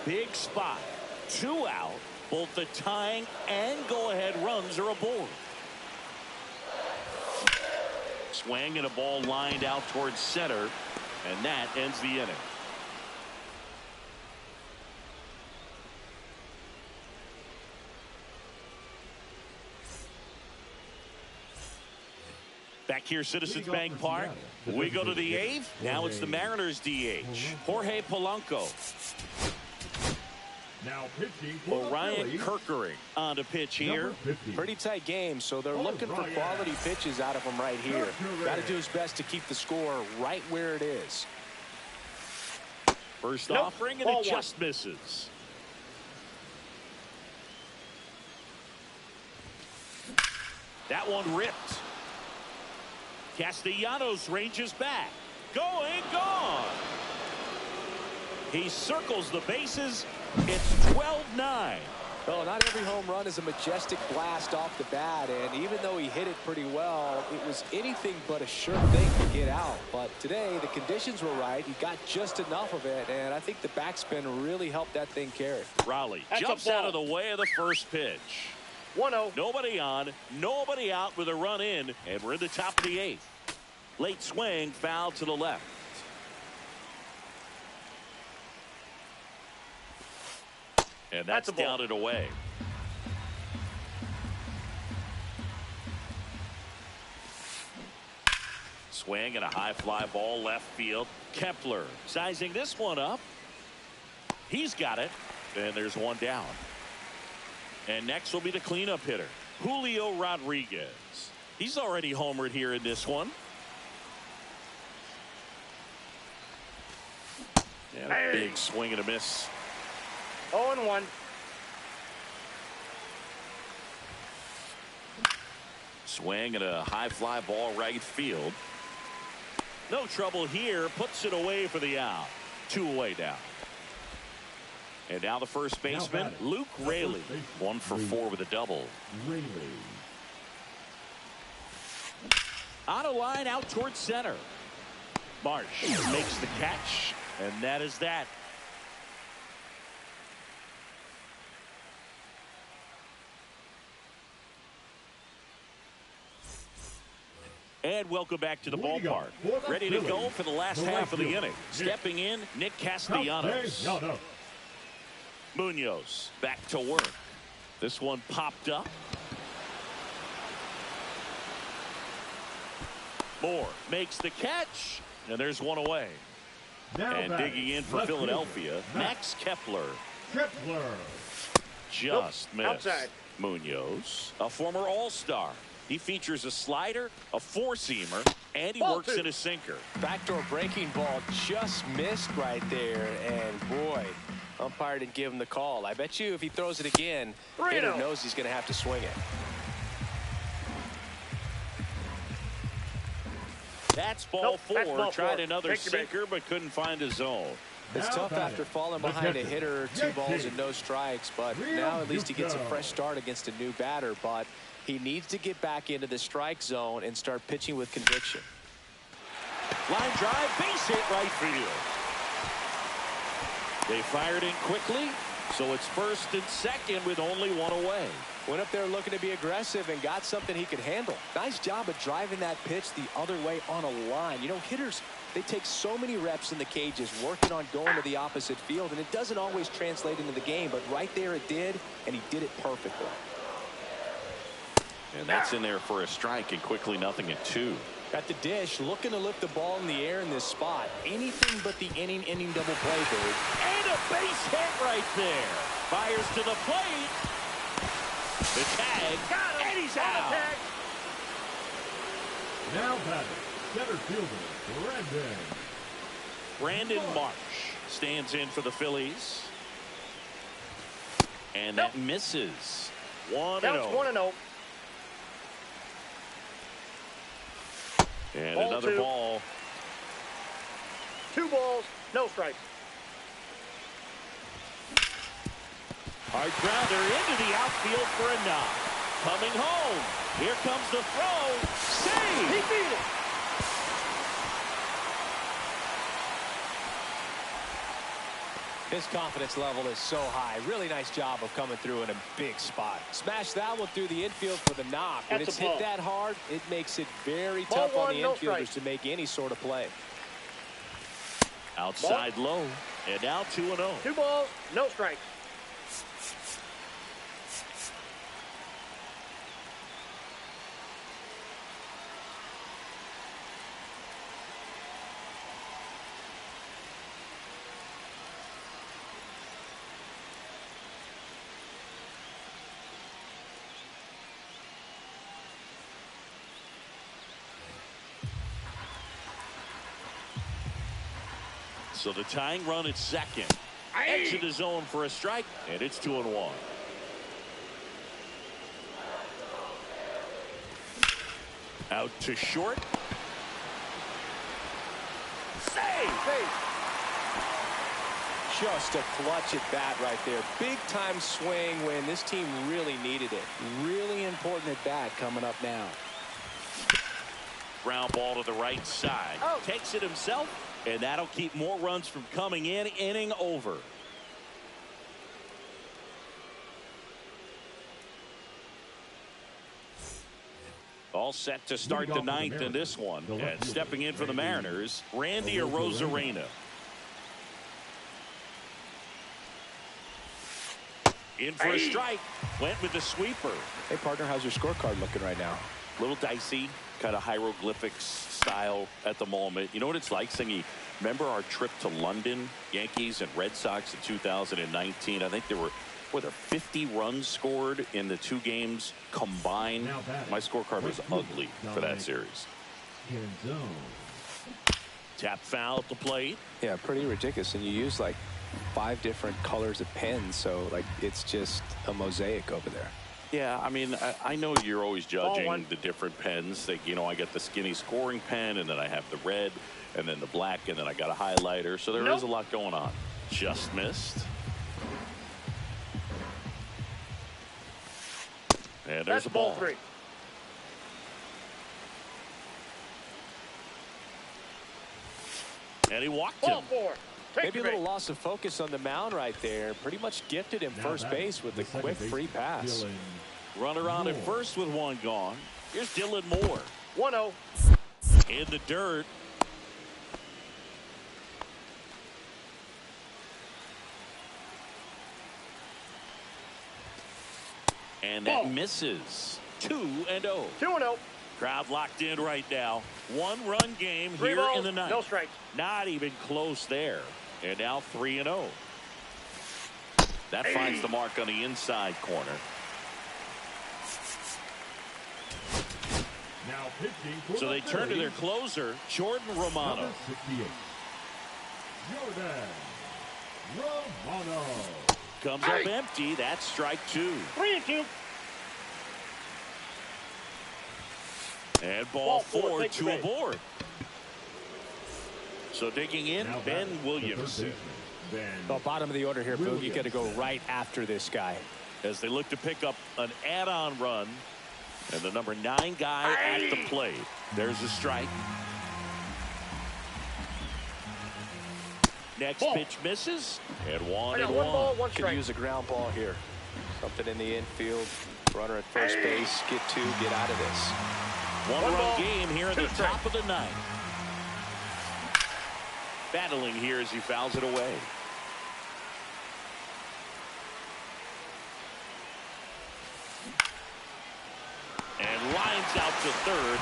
Big spot. 2 out. Both the tying and go-ahead runs are aboard. Swing and a ball lined out towards center, and that ends the inning. Back here, Citizens Bank Park. We go to the 8th. Now it's the Mariners DH, Jorge Polanco. Now pitching for Orion Kirkering on to pitch here. Pretty tight game, so they're looking for quality pitches out of him right here. Got to do his best to keep the score right where it is. First offering, and it just misses. That one ripped. Castellanos ranges back. Going, gone. He circles the bases. It's 12-9. Well, not every home run is a majestic blast off the bat, and even though he hit it pretty well, it was anything but a sure thing to get out. But today, the conditions were right. He got just enough of it, and I think the backspin really helped that thing carry. Raleigh jumps out of the way of the first pitch. 1-0. Nobody on, nobody out with a run in, and we're in the top of the 8th. Late swing, foul to the left. And that's down and away. Swing and a high fly ball left field. Kepler sizing this one up. He's got it. And there's one down. And next will be the cleanup hitter, Julio Rodriguez. He's already homered here in this one. And a big swing and a miss. 0-1. Swing and a high fly ball right field. No trouble here. Puts it away for the out. 2 away now. And now the first baseman, Luke Raley. 1 for 4 with a double. On a line out towards center. Marsh makes the catch, and that is that. And welcome back to the ballpark. Ready to go for the last half of the inning. Stepping in, Nick Castellanos. Munoz back to work. This one popped up. Moore makes the catch, and there's one away. And digging in for Philadelphia, Max Kepler. Just missed. Outside. Munoz, a former All-Star. He features a slider, a four-seamer, and he works in a sinker. Backdoor breaking ball just missed right there, and boy, umpire didn't give him the call. I bet you if he throws it again, hitter knows he's going to have to swing it. That's ball 4. Tried another sinker, but couldn't find a zone. It's tough after falling behind a hitter, 2 balls and no strikes, but now at least he gets a fresh start against a new batter. But he needs to get back into the strike zone and start pitching with conviction. Line drive, base hit right field. They fired in quickly, so it's first and second with only 1 away. Went up there looking to be aggressive and got something he could handle. Nice job of driving that pitch the other way on a line. You know, hitters, they take so many reps in the cages working on going to the opposite field, and it doesn't always translate into the game, but right there it did, and he did it perfectly. And that's in there for a strike, and quickly 0-2. At the dish, looking to lift the ball in the air in this spot. Anything but the inning double play, dude. And a base hit right there. Fires to the plate. The tag, and he's out. Now batting, center fielder, Brandon Marsh stands in for the Phillies. And that misses. 1-0. 1-0. And ball another 2. ball. 2 balls, no strikes. Hard grounder into the outfield for a knock. Coming home. Here comes the throw. Save! He beat it. His confidence level is so high. Really nice job of coming through in a big spot. Smash that one through the infield for the knock. When it's hit that hard, it makes it very tough on the infielders to make any sort of play. Outside low. And now 2-0. 2 balls, no strikes. So the tying run at second. Exit the zone for a strike, and it's 2-1. Out to short. Save. Just a clutch at bat right there. Big time swing when this team really needed it. Really important at bat coming up now. Ground ball to the right side. Takes it himself. And that'll keep more runs from coming in. Inning over. All set to start the ninth in this one. And stepping in for the Mariners, Randy Arozarena. In for a strike. Went with the sweeper. Hey, partner, how's your scorecard looking right now? Little dicey, kind of hieroglyphics style at the moment. You know what it's like, Singy? Remember our trip to London, Yankees and Red Sox in 2019? I think there were 50 runs scored in the 2 games combined. My scorecard was ugly for that series. Tap foul at the plate. Yeah, pretty ridiculous. And you use like 5 different colors of pens, so like it's just a mosaic over there. Yeah, I mean, I know you're always judging the different pens. Like, you know, I got the skinny scoring pen, and then I have the red, and then the black, and then I got a highlighter. So there is a lot going on. Just missed. And there's a ball. 3. And he walked Ball him. 4. Maybe a little loss of focus on the mound right there. Pretty much gifted him first base with a quick free pass. Runner on at first with 1 gone. Here's Dylan Moore. 1-0. In the dirt. And that misses. 2-0. 2-0. Crowd locked in right now. 1-run game here in the ninth. No strikes. Not even close there. And now 3-0. That finds the mark on the inside corner. Now pitching So they turn to their closer, Jordan Romano. 68. Jordan Romano. Comes up empty. That's strike 2. 3-2. And ball 4, 2 aboard. So digging in, Ben Williamson. Well, bottom of the order here, Boog. You got to go right after this guy. As they look to pick up an add-on run. And the number 9 guy at the plate. There's a strike. Next pitch misses. And 1-1. 1 ball, 1 strike. Could use a ground ball here. Something in the infield. Runner at first base. Get 2. Get out of this. 1-run game here at the top of the ninth. Battling here as he fouls it away. And lines out to third.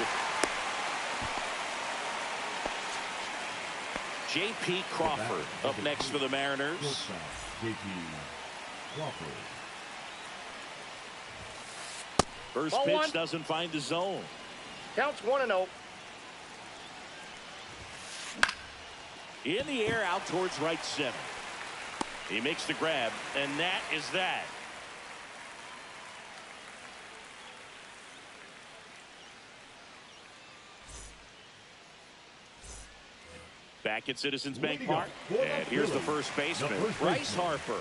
J.P. Crawford up next for the Mariners. J.P. Crawford. First Ball pitch 1. doesn't find the zone. Counts 1-0. In the air out towards right center. He makes the grab, and that is that. Back at Citizens Bank Park. And here's the first baseman, Bryce Harper.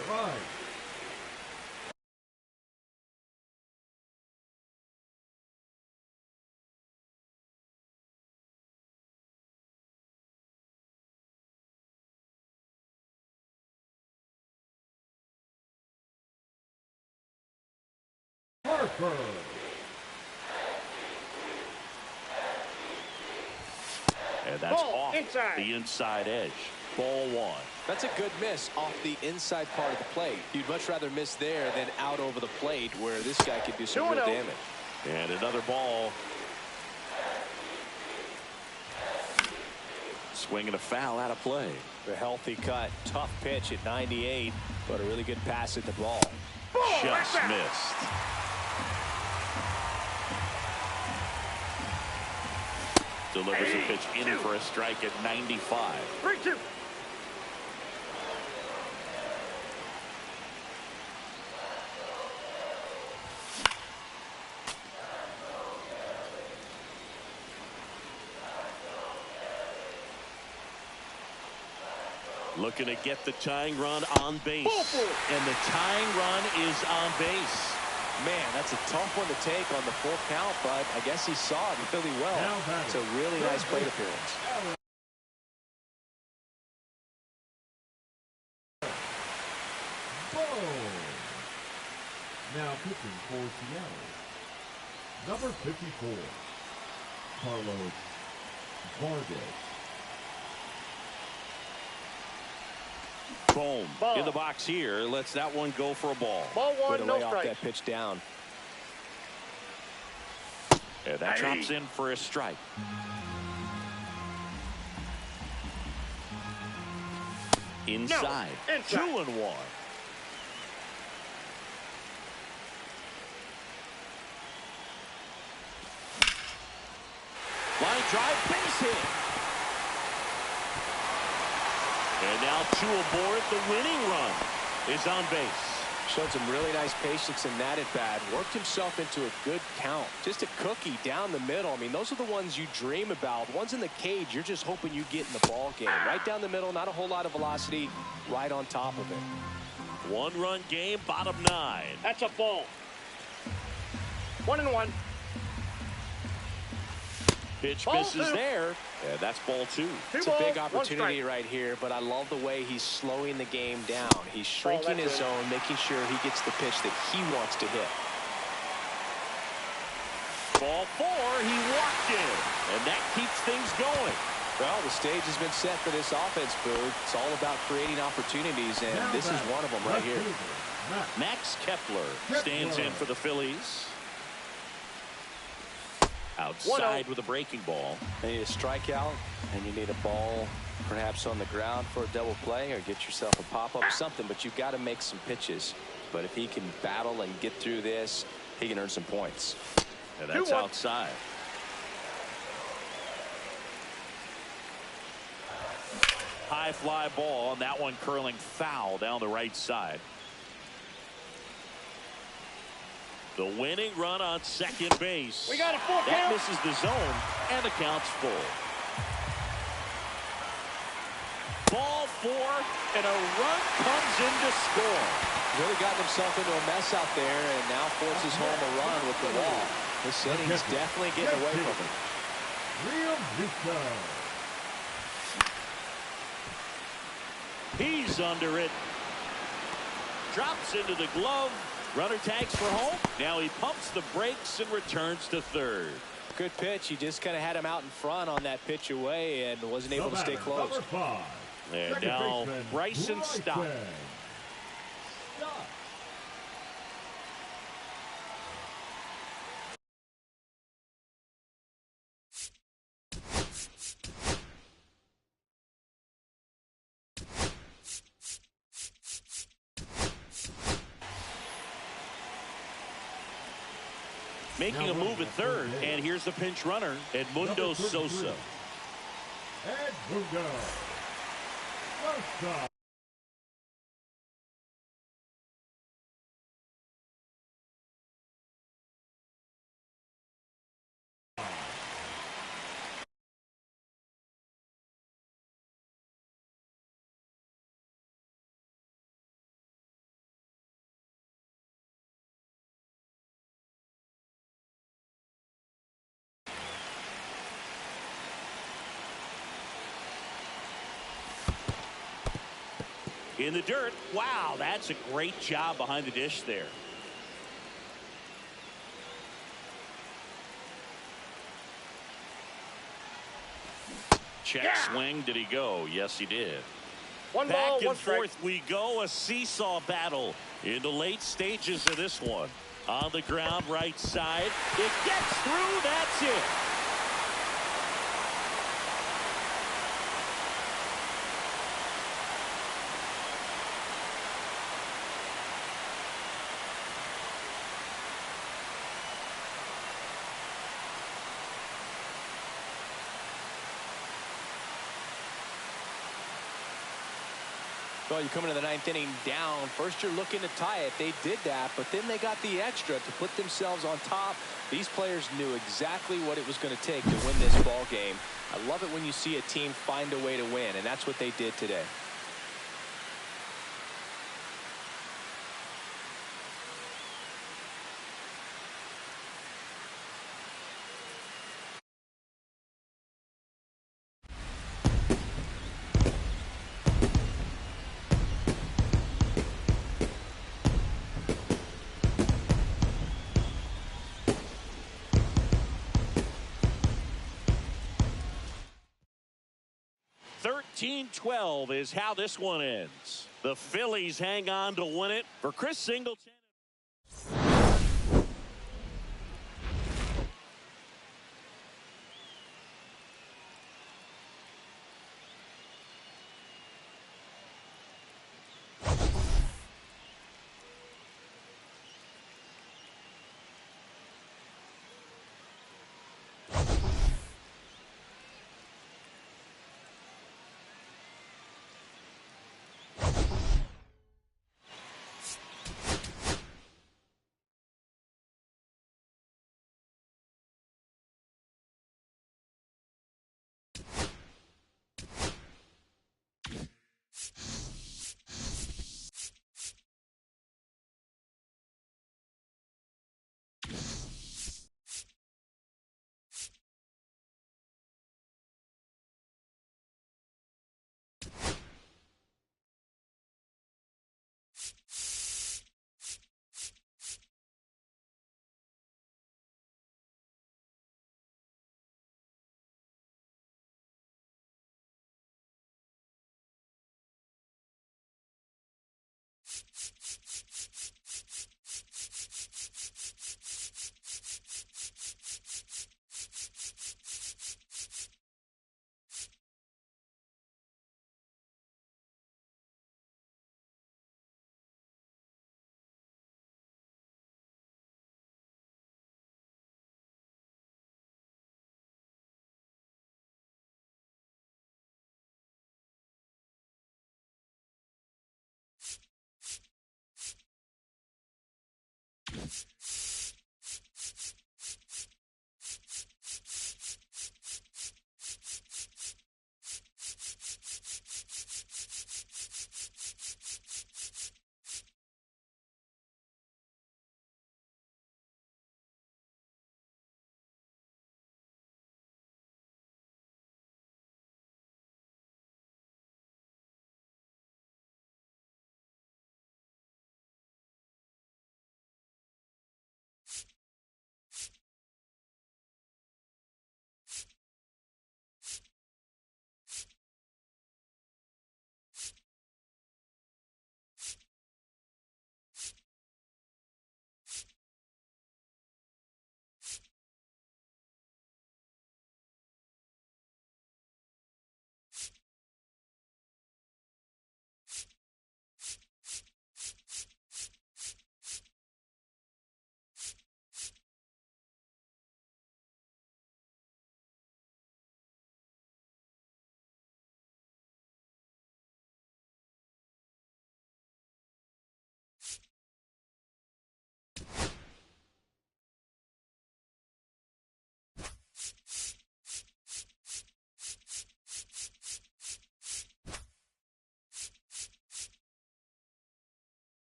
Harper. And that's Ball off inside. the inside edge. Ball one. That's a good miss off the inside part of the plate. You'd much rather miss there than out over the plate where this guy could do some real damage. And another ball. Swinging a foul out of play. A healthy cut. Tough pitch at 98, but a really good pass at the ball. Just missed. Delivers a pitch in for a strike at 95. 3-2. Looking to get the tying run on base. And the tying run is on base. Man, that's a tough one to take on the full count, but I guess he saw it really well. It's a really nice plate appearance. Now pitching for Seattle, number 54, Carlos Vargas. Boom. Ball. In the box here. Lets that one go for a ball. Ball Way one, to no lay off strike. that pitch down. And that drops in for a strike. Inside. No. Inside. 2-1. Line drive, base hit. And now two aboard. The winning run is on base. Showed some really nice patience in that at bat. Worked himself into a good count. Just a cookie down the middle. I mean, those are the ones you dream about. Ones in the cage, you're just hoping you get in the ball game. Right down the middle, not a whole lot of velocity. Right on top of it. One-run game, bottom 9. That's a ball. 1-1. Pitch Ball misses two. there. And that's ball 2. It's a big opportunity right here, but I love the way he's slowing the game down. He's shrinking his zone, making sure he gets the pitch that he wants to hit. Ball 4, he walked in, and that keeps things going. Well, the stage has been set for this offense, Boog. It's all about creating opportunities, and this is one of them right here. Max Kepler stands in for the Phillies. Outside with a breaking ball. You need a strikeout, and you need a ball perhaps on the ground for a double play or get yourself a pop-up, something, but you've got to make some pitches. But if he can battle and get through this, he can earn some points. And that's outside. High fly ball, and that one curling foul down the right side. The winning run on second base. We got a full that count. misses the zone, and the count's full. Ball 4, and a run comes in to score. Really gotten himself into a mess out there, and now forces home a run with the wall. This inning's definitely getting away from him. He's under it. Drops into the glove. Runner tags for home. Now he pumps the brakes and returns to third. Good pitch. He just kind of had him out in front on that pitch away and wasn't able to stay close. And now Bryson Stott. Making a move at third, and here's the pinch runner, Edmundo Sosa. Edmundo Sosa. In the dirt. Wow, that's a great job behind the dish there. Check swing. Did he go? Yes, he did. One Back ball, and one strike. forth we go. A seesaw battle in the late stages of this one. On the ground, right side. It gets through. That's it. Well, you come into the ninth inning down. First, you're looking to tie it. They did that, but then they got the extra to put themselves on top. These players knew exactly what it was going to take to win this ball game. I love it when you see a team find a way to win, and that's what they did today. (13-12) is how this one ends. The Phillies hang on to win it. For Chris Singleton.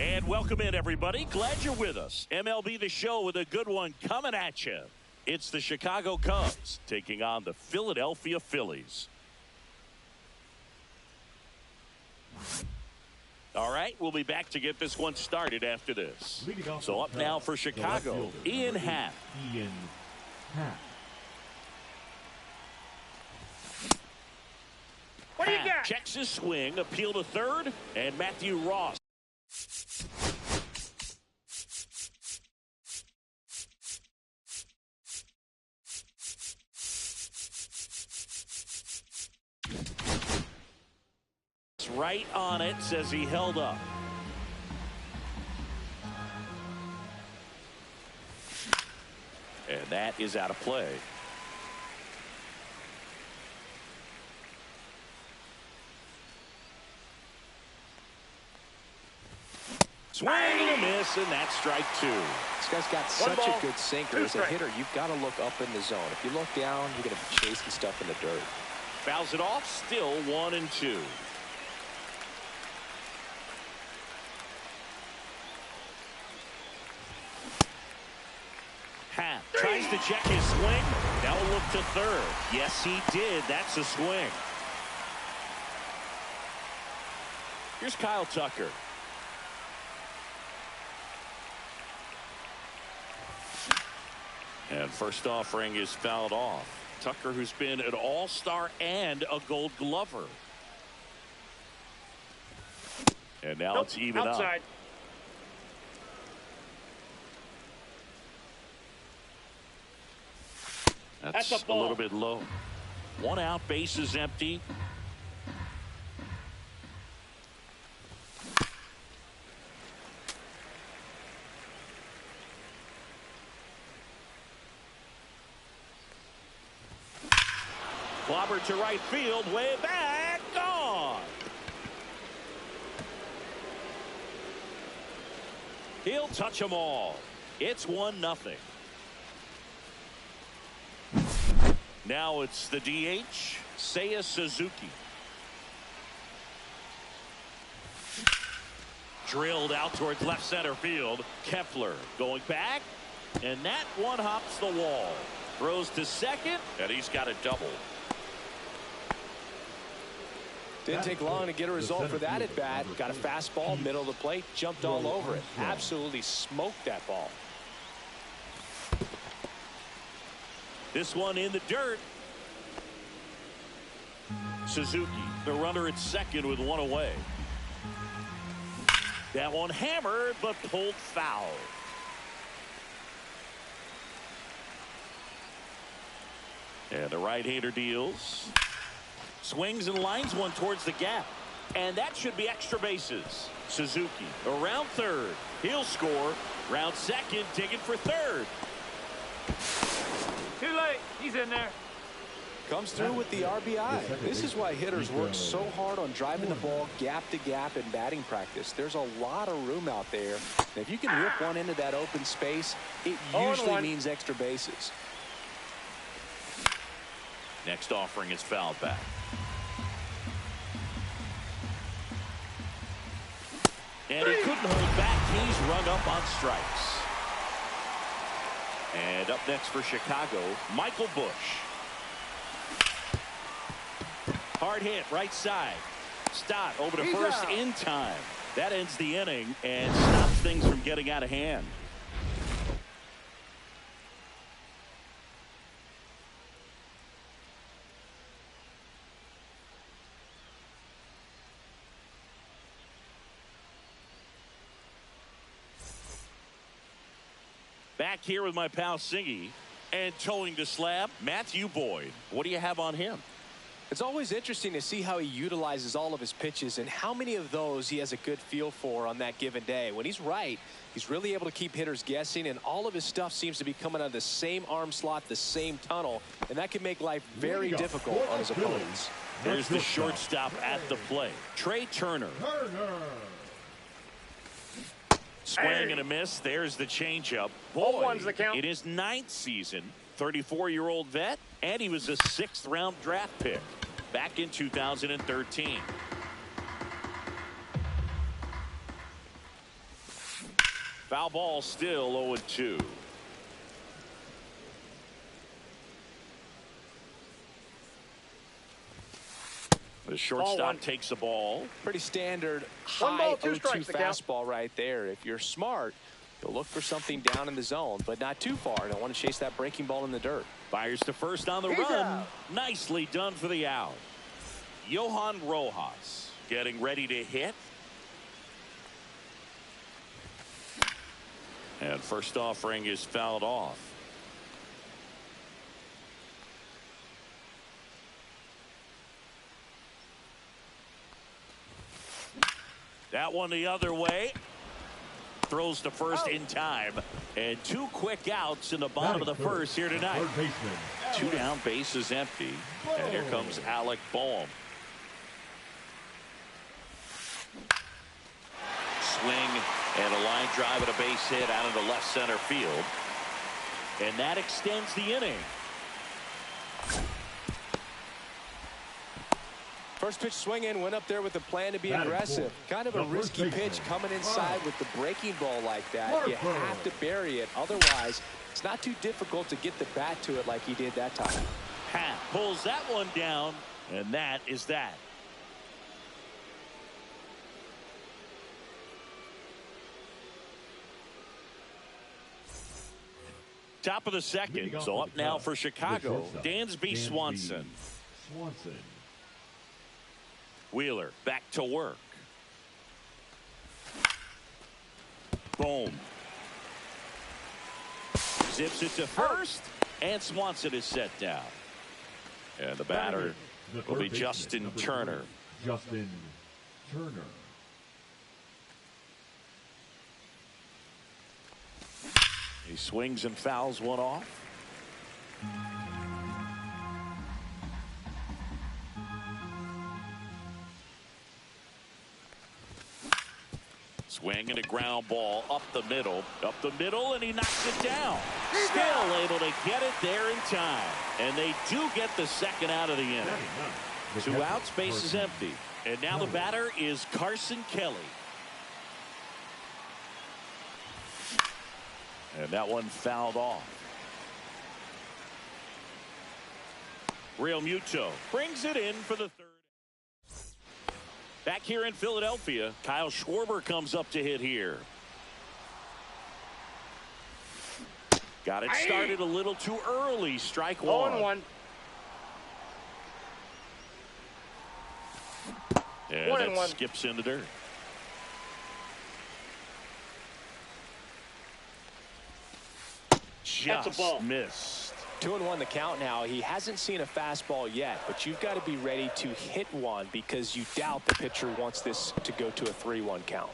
And welcome in, everybody. Glad you're with us. MLB The Show with a good one coming at you. It's the Chicago Cubs taking on the Philadelphia Phillies. All right, we'll be back to get this one started after this. So up now for Chicago, Ian Happ. What do you got? Checks his swing, appeal to third, and Matthew Ross. Right on it, says he held up. And that is out of play. Swing and a miss, and that's strike two. This guy's got such a good sinker. As a hitter, you've got to look up in the zone. If you look down, you're going to be chasing stuff in the dirt. Fouls it off, still 1-2. Happ tries to check his swing. Now a look to third. Yes, he did. That's a swing. Here's Kyle Tucker. And first offering is fouled off. Tucker, who's been an all-star and a Gold Glover. And now it's even outside. Up. That's a little bit low. One out, base is empty. Clobber to right field, way back, gone. He'll touch them all. It's 1-0. Now it's the DH, Seiya Suzuki. Drilled out towards left center field. Kepler going back, and that one hops the wall. Throws to second, and he's got a double. Didn't take long to get a result for that at bat. Got a fastball, middle of the plate, jumped all over it. Absolutely smoked that ball. This one in the dirt. Suzuki, the runner at second with one away. That one hammered, but pulled foul. And the right-hander deals. Swings and lines one towards the gap. And that should be extra bases. Suzuki around third. He'll score. Round second, digging for third. He's in there. Comes through with the RBI. This is why hitters work so hard on driving the ball gap to gap in batting practice. There's a lot of room out there. And if you can rip one into that open space, it usually means extra bases. Next offering is fouled back. And he couldn't hold back. He's rung up on strikes. And up next for Chicago, Michael Busch. Hard hit, right side. Stott over to first in time. That ends the inning and stops things from getting out of hand. Back here with my pal Singy, and towing the slab, Matthew Boyd. What do you have on him? It's always interesting to see how he utilizes all of his pitches and how many of those he has a good feel for on that given day. When he's right, he's really able to keep hitters guessing, and all of his stuff seems to be coming out of the same arm slot, the same tunnel, and that can make life very difficult on his opponents. There's the shortstop at the plate, Trey Turner. Swing and a miss. There's the changeup. Boyd, in his 9th season, 34-year-old vet, and he was a 6th-round draft pick back in 2013. Foul ball, still 0-2. The shortstop takes the ball. Pretty standard high 0-2 fastball right there. If you're smart, you'll look for something down in the zone, but not too far. Don't want to chase that breaking ball in the dirt. Fires to first on the run. Nicely done for the out. Johan Rojas getting ready to hit. And first offering is fouled off. That one the other way. Throws to first in time. And 2 quick outs in the bottom of the first here tonight. 2 down, bases empty. And here comes Alec Boehm. Swing and a line drive and a base hit out into left center field. And that extends the inning. First pitch swinging, went up there with the plan to be aggressive. Kind of a risky pitch coming inside with the breaking ball like that. You have to bury it. Otherwise, it's not too difficult to get the bat to it like he did that time. Pat pulls that one down, and that is that. Top of the second, so up now for Chicago, Dansby Swanson. Wheeler back to work. Boom. Zips it to first, and Swanson is set down. And the batter will be Justin Turner. He swings and fouls one off. Swing and a ground ball up the middle, and he knocks it down. Still able to get it there in time. And they do get the second out of the inning. 2 outs, base is empty. And now the batter is Carson Kelly. And that one fouled off. Real Muto brings it in for the 3rd. Back here in Philadelphia, Kyle Schwarber comes up to hit here. Got it started a little too early. Strike 1. 0-1. And that skips in the dirt. Just missed. 2-1 the count now. He hasn't seen a fastball yet, but you've got to be ready to hit one because you doubt the pitcher wants this to go to a 3-1 count.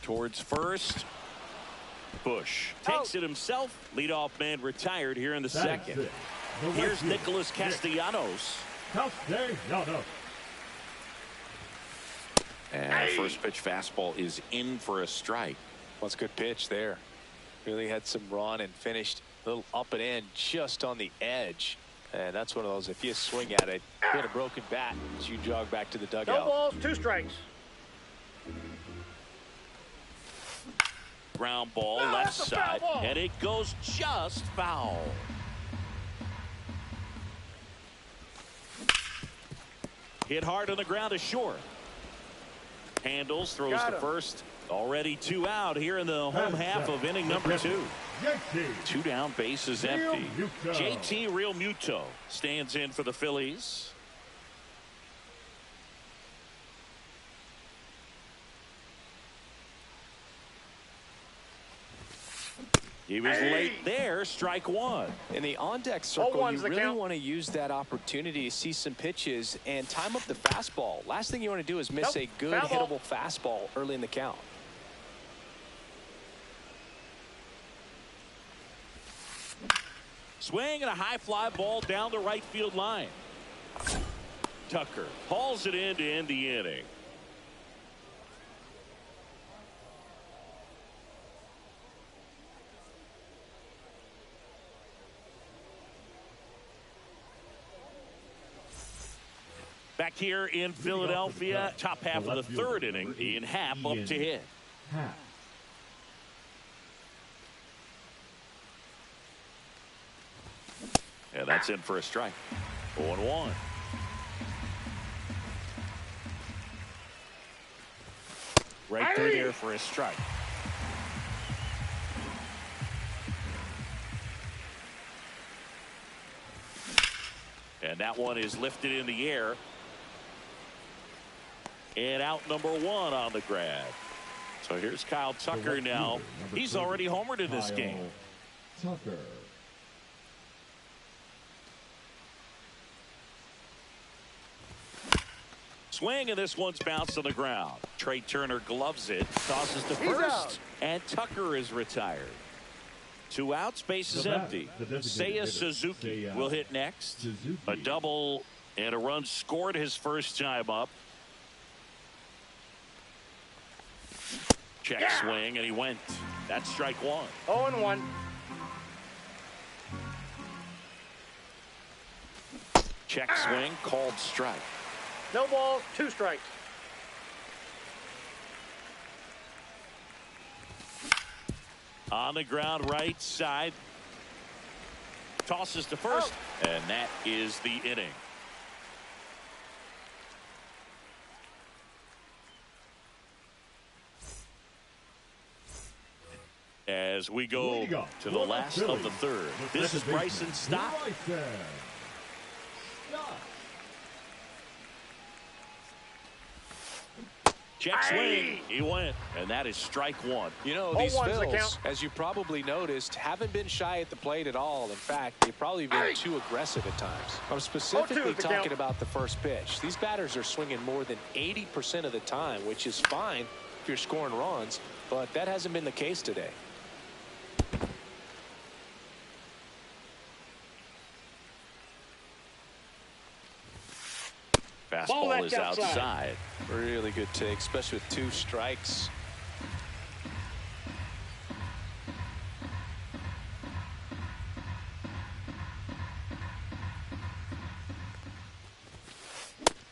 Towards first. Bush takes it himself. Leadoff man retired here in the second. Here's Nicholas Castellanos. And first pitch fastball is in for a strike. Well, it's a good pitch there. Really had some run and finished a little up and in just on the edge. And that's one of those, if you swing at it, hit a broken bat, you jog back to the dugout. No balls, 2 strikes. Ground ball left side, and it goes just foul. Hit hard on the ground to short. Handles, throws to first. Already 2 out here in the home half of inning number 2. 2 down, bases empty. JT Realmuto stands in for the Phillies. He was late there. Strike 1. In the on-deck circle, you really want to use that opportunity to see some pitches and time up the fastball. Last thing you want to do is miss a good hittable fastball early in the count. Swing and a high fly ball down the right field line. Tucker hauls it in to end the inning. Back here in Philadelphia, top half of the 3rd inning. Ian Happ up to hit. And that's in for a strike. 0-1. Right through there for a strike. And that one is lifted in the air. And out number 1 on the grab. So here's Kyle Tucker now. He's already homered in this game. Tucker. Swing, and this one's bounced on the ground. Trey Turner gloves it, tosses to first, and Tucker is retired. 2 outs, base is empty. Seiya Suzuki will hit next. A double and a run scored his first time up. Check swing, and he went. That's strike 1. 0-1. Check swing, called strike. No balls, 2 strikes. On the ground, right side. Tosses to first, and that is the inning. As we go to the last of the 3rd. This is Bryson Stott. Check swing. He went. And that is strike 1. You know, these Phils, as you probably noticed, haven't been shy at the plate at all. In fact, they've probably been too aggressive at times. I'm specifically talking about the first pitch. These batters are swinging more than 80% of the time, which is fine if you're scoring runs, but that hasn't been the case today. Fastball is outside. Really good take, especially with 2 strikes.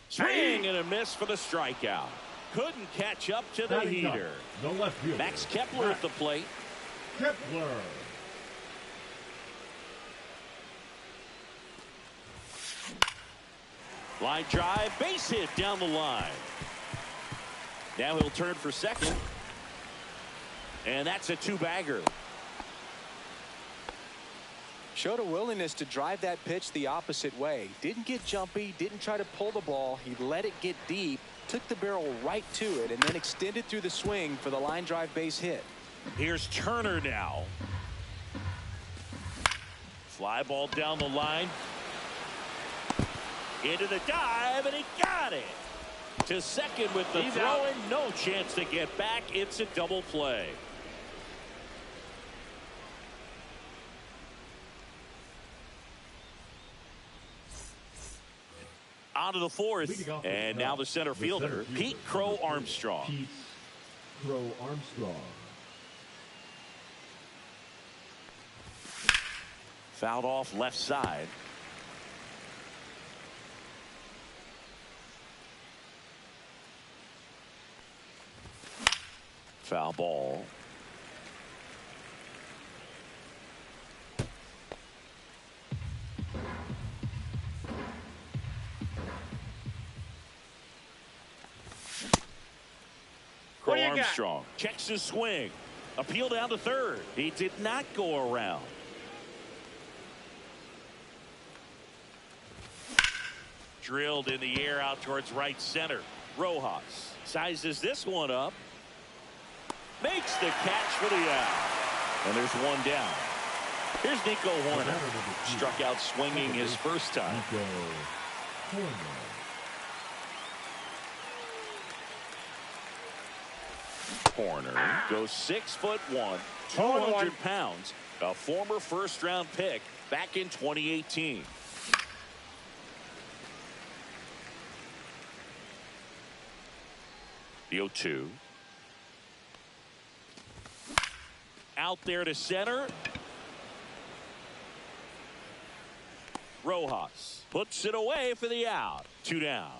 Swing and a miss for the strikeout. Couldn't catch up to the heater. Max Kepler at the plate. Kepler. Line drive, base hit down the line. Now he'll turn for second. And that's a 2-bagger. Showed a willingness to drive that pitch the opposite way. Didn't get jumpy, didn't try to pull the ball. He let it get deep, took the barrel right to it, and then extended through the swing for the line drive base hit. Here's Turner now. Fly ball down the line. Into the dive, and he got it. To second with the He's throw out. and no chance to get back. It's a double play. On to the fourth, and now the center fielder, Pete Crow Armstrong. Pete Crow Armstrong. Fouled off left side. Foul ball. Crow Armstrong checks his swing. Appeal down to third. He did not go around. Drilled in the air out towards right center. Rojas sizes this one up. Makes the catch for the out. And there's one down. Here's Nico Hoerner. Struck out swinging his first time. Nico Hoerner. Hoerner goes 6'1", 200 pounds. A former first-round pick back in 2018. The 0-2. Out there to center. Rojas puts it away for the out. 2 down.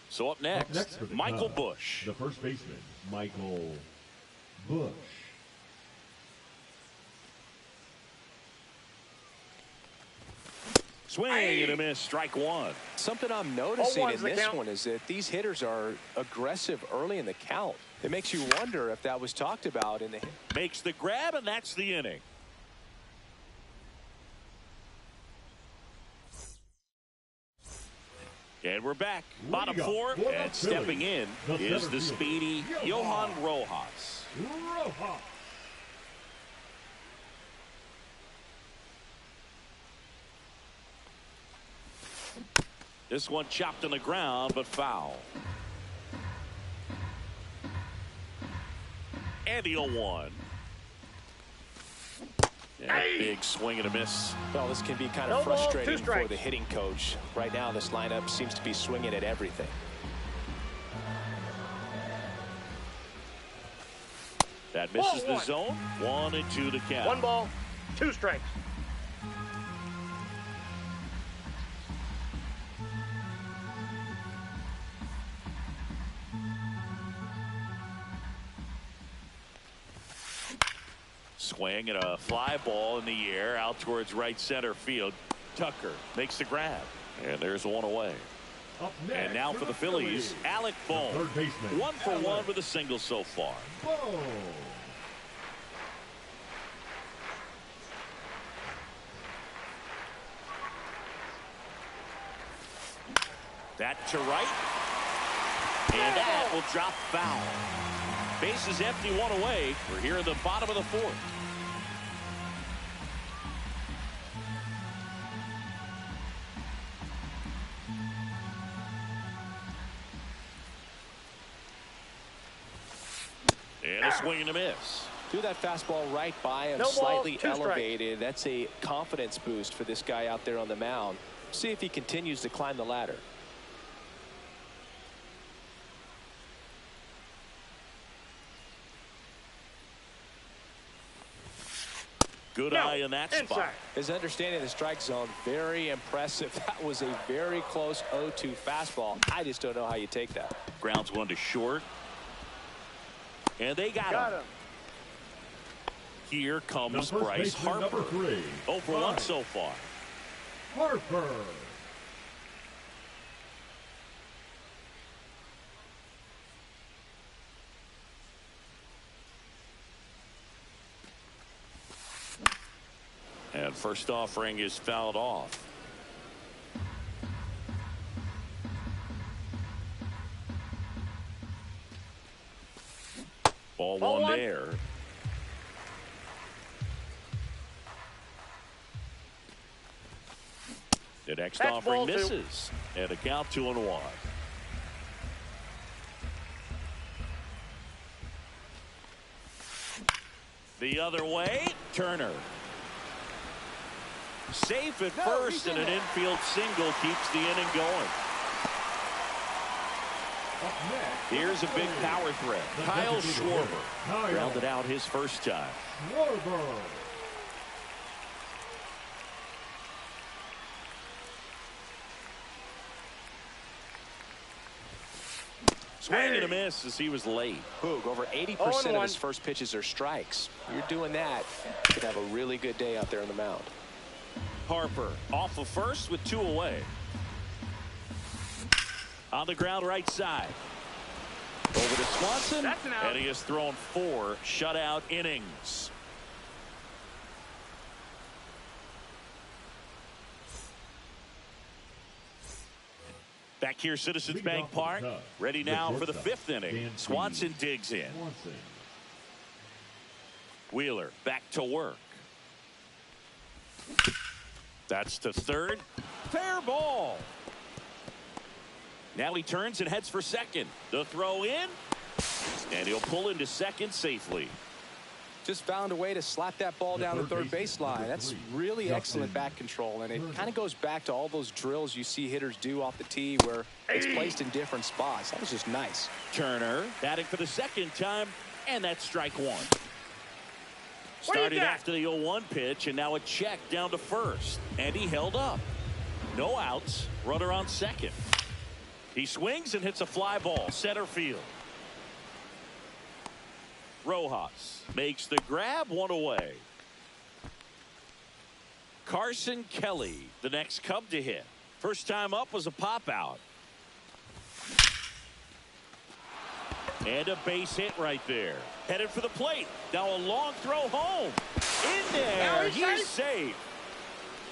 So up next, Michael Busch. The first baseman, Michael Busch. Swing and a miss. Strike one. Something I'm noticing in this one is that these hitters are aggressive early in the count. It makes you wonder if that was talked about in the hit. Makes the grab, and that's the inning. And we're back. Bottom four, and stepping in is the speedy Johan Rojas. Rojas. This one chopped on the ground, but foul. And the 0-1. And a big swing and a miss. Well, this can be kind of frustrating for the hitting coach. Right now, this lineup seems to be swinging at everything. That misses the zone. 1-2 to count. 1 ball, 2 strikes. Swing and a fly ball in the air out towards right center field. Tucker makes the grab, and there's one away. And now for the Phillies, Alec Bohm. 1 for 1 with a single so far. That to right, and that will drop foul. Bases empty, 1 away. We're here in the bottom of the 4th. And a swing and a miss. Threw that fastball right by him, slightly elevated. That's a confidence boost for this guy out there on the mound. See if he continues to climb the ladder. Good eye in that spot. His understanding of the strike zone, very impressive. That was a very close 0-2 fastball. I just don't know how you take that. Grounds one to short. And they got him. Here comes Bryce Harper. 0 for 1 so far. Harper. And first offering is fouled off. Ball one there. The next offering misses. And a count 2-1. The other way, Turner. Safe at first, and an infield single keeps the inning going. Here's a big power threat. Kyle Schwarber grounded out his first time. Swing and a miss as he was late. Boog, over 80% of his first pitches are strikes. You're doing that, you could have a really good day out there on the mound. Harper off of first with 2 away. On the ground right side. Over to Swanson. And he has thrown 4 shutout innings. Back here, Citizens Bank Park. Ready now for the 5th inning. Swanson digs in. Wheeler back to work. That's to third. Fair ball. Now he turns and heads for second. The throw in. And he'll pull into second safely. Just found a way to slap that ball down the third baseline. That's really excellent bat control, and it kind of goes back to all those drills you see hitters do off the tee where it's placed in different spots. That was just nice. Turner batting for the second time, and that's strike 1. Started after the 0-1 pitch, and now a check down to first. And he held up. No outs. Runner on second. He swings and hits a fly ball. Center field. Rojas makes the grab, 1 away. Carson Kelly, the next Cub to hit. First time up was a pop out. And a base hit right there. Headed for the plate. Now a long throw home. In there. He's safe.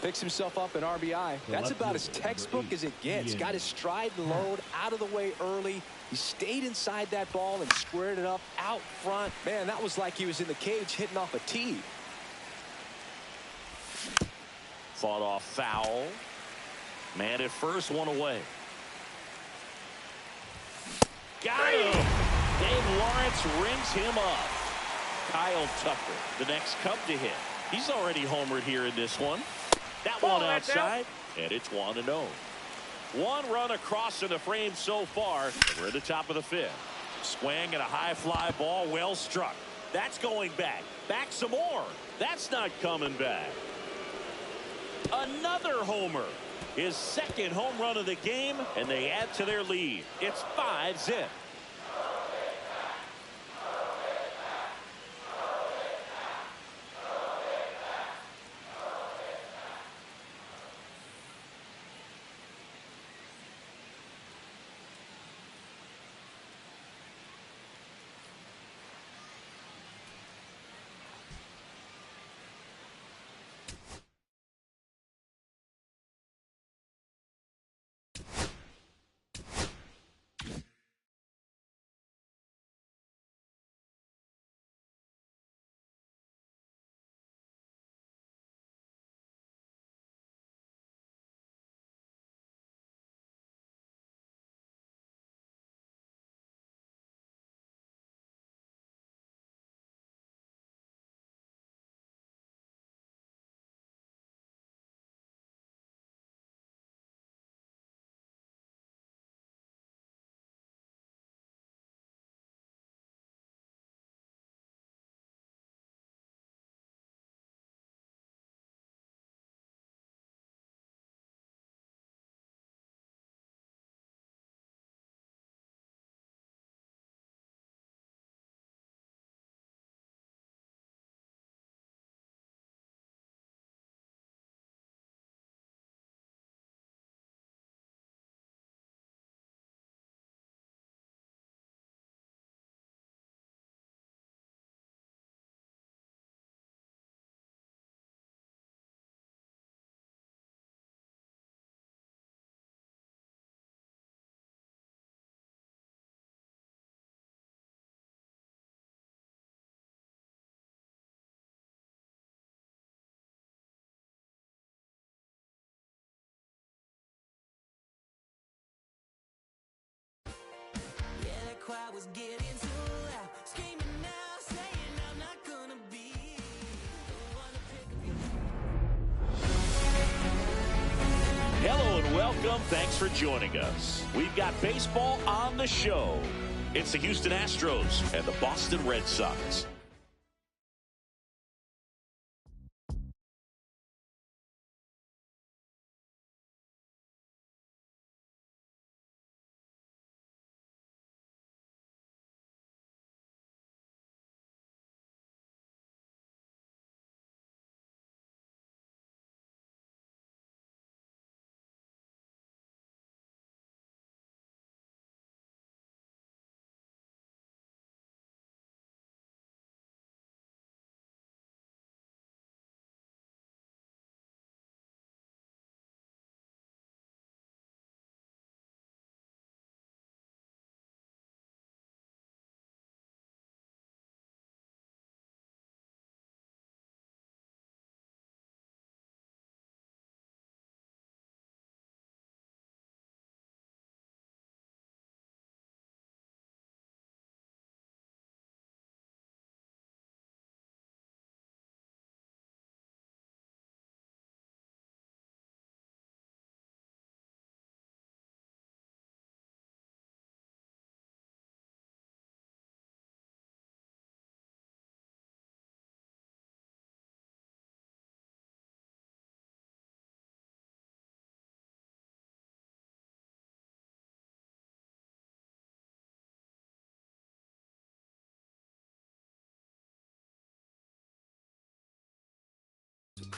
Picks himself up an RBI. That's about as textbook as it gets. Got his stride and load out of the way early. He stayed inside that ball and squared it up out front. Man, that was like he was in the cage hitting off a tee. Fought off foul. Man at first, 1 away. Got him. Dave Lawrence rings him up. Kyle Tucker, the next Cub to hit. He's already homered here in this one. That one outside, and it's 1-0. 1 run across in the frame so far. We're at the top of the 5th. Swing and a high fly ball, well struck. That's going back. Back some more. That's not coming back. Another homer. His second home run of the game, and they add to their lead. It's 5-0. Crowd was getting too loud, screaming now, saying I'm not gonna be welcome. Thanks for joining us. We've got baseball on the show. It's the Houston Astros and the Boston Red Sox.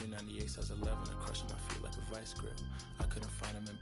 P98 size 11 and crushing my feet like a vice grip. I couldn't find him in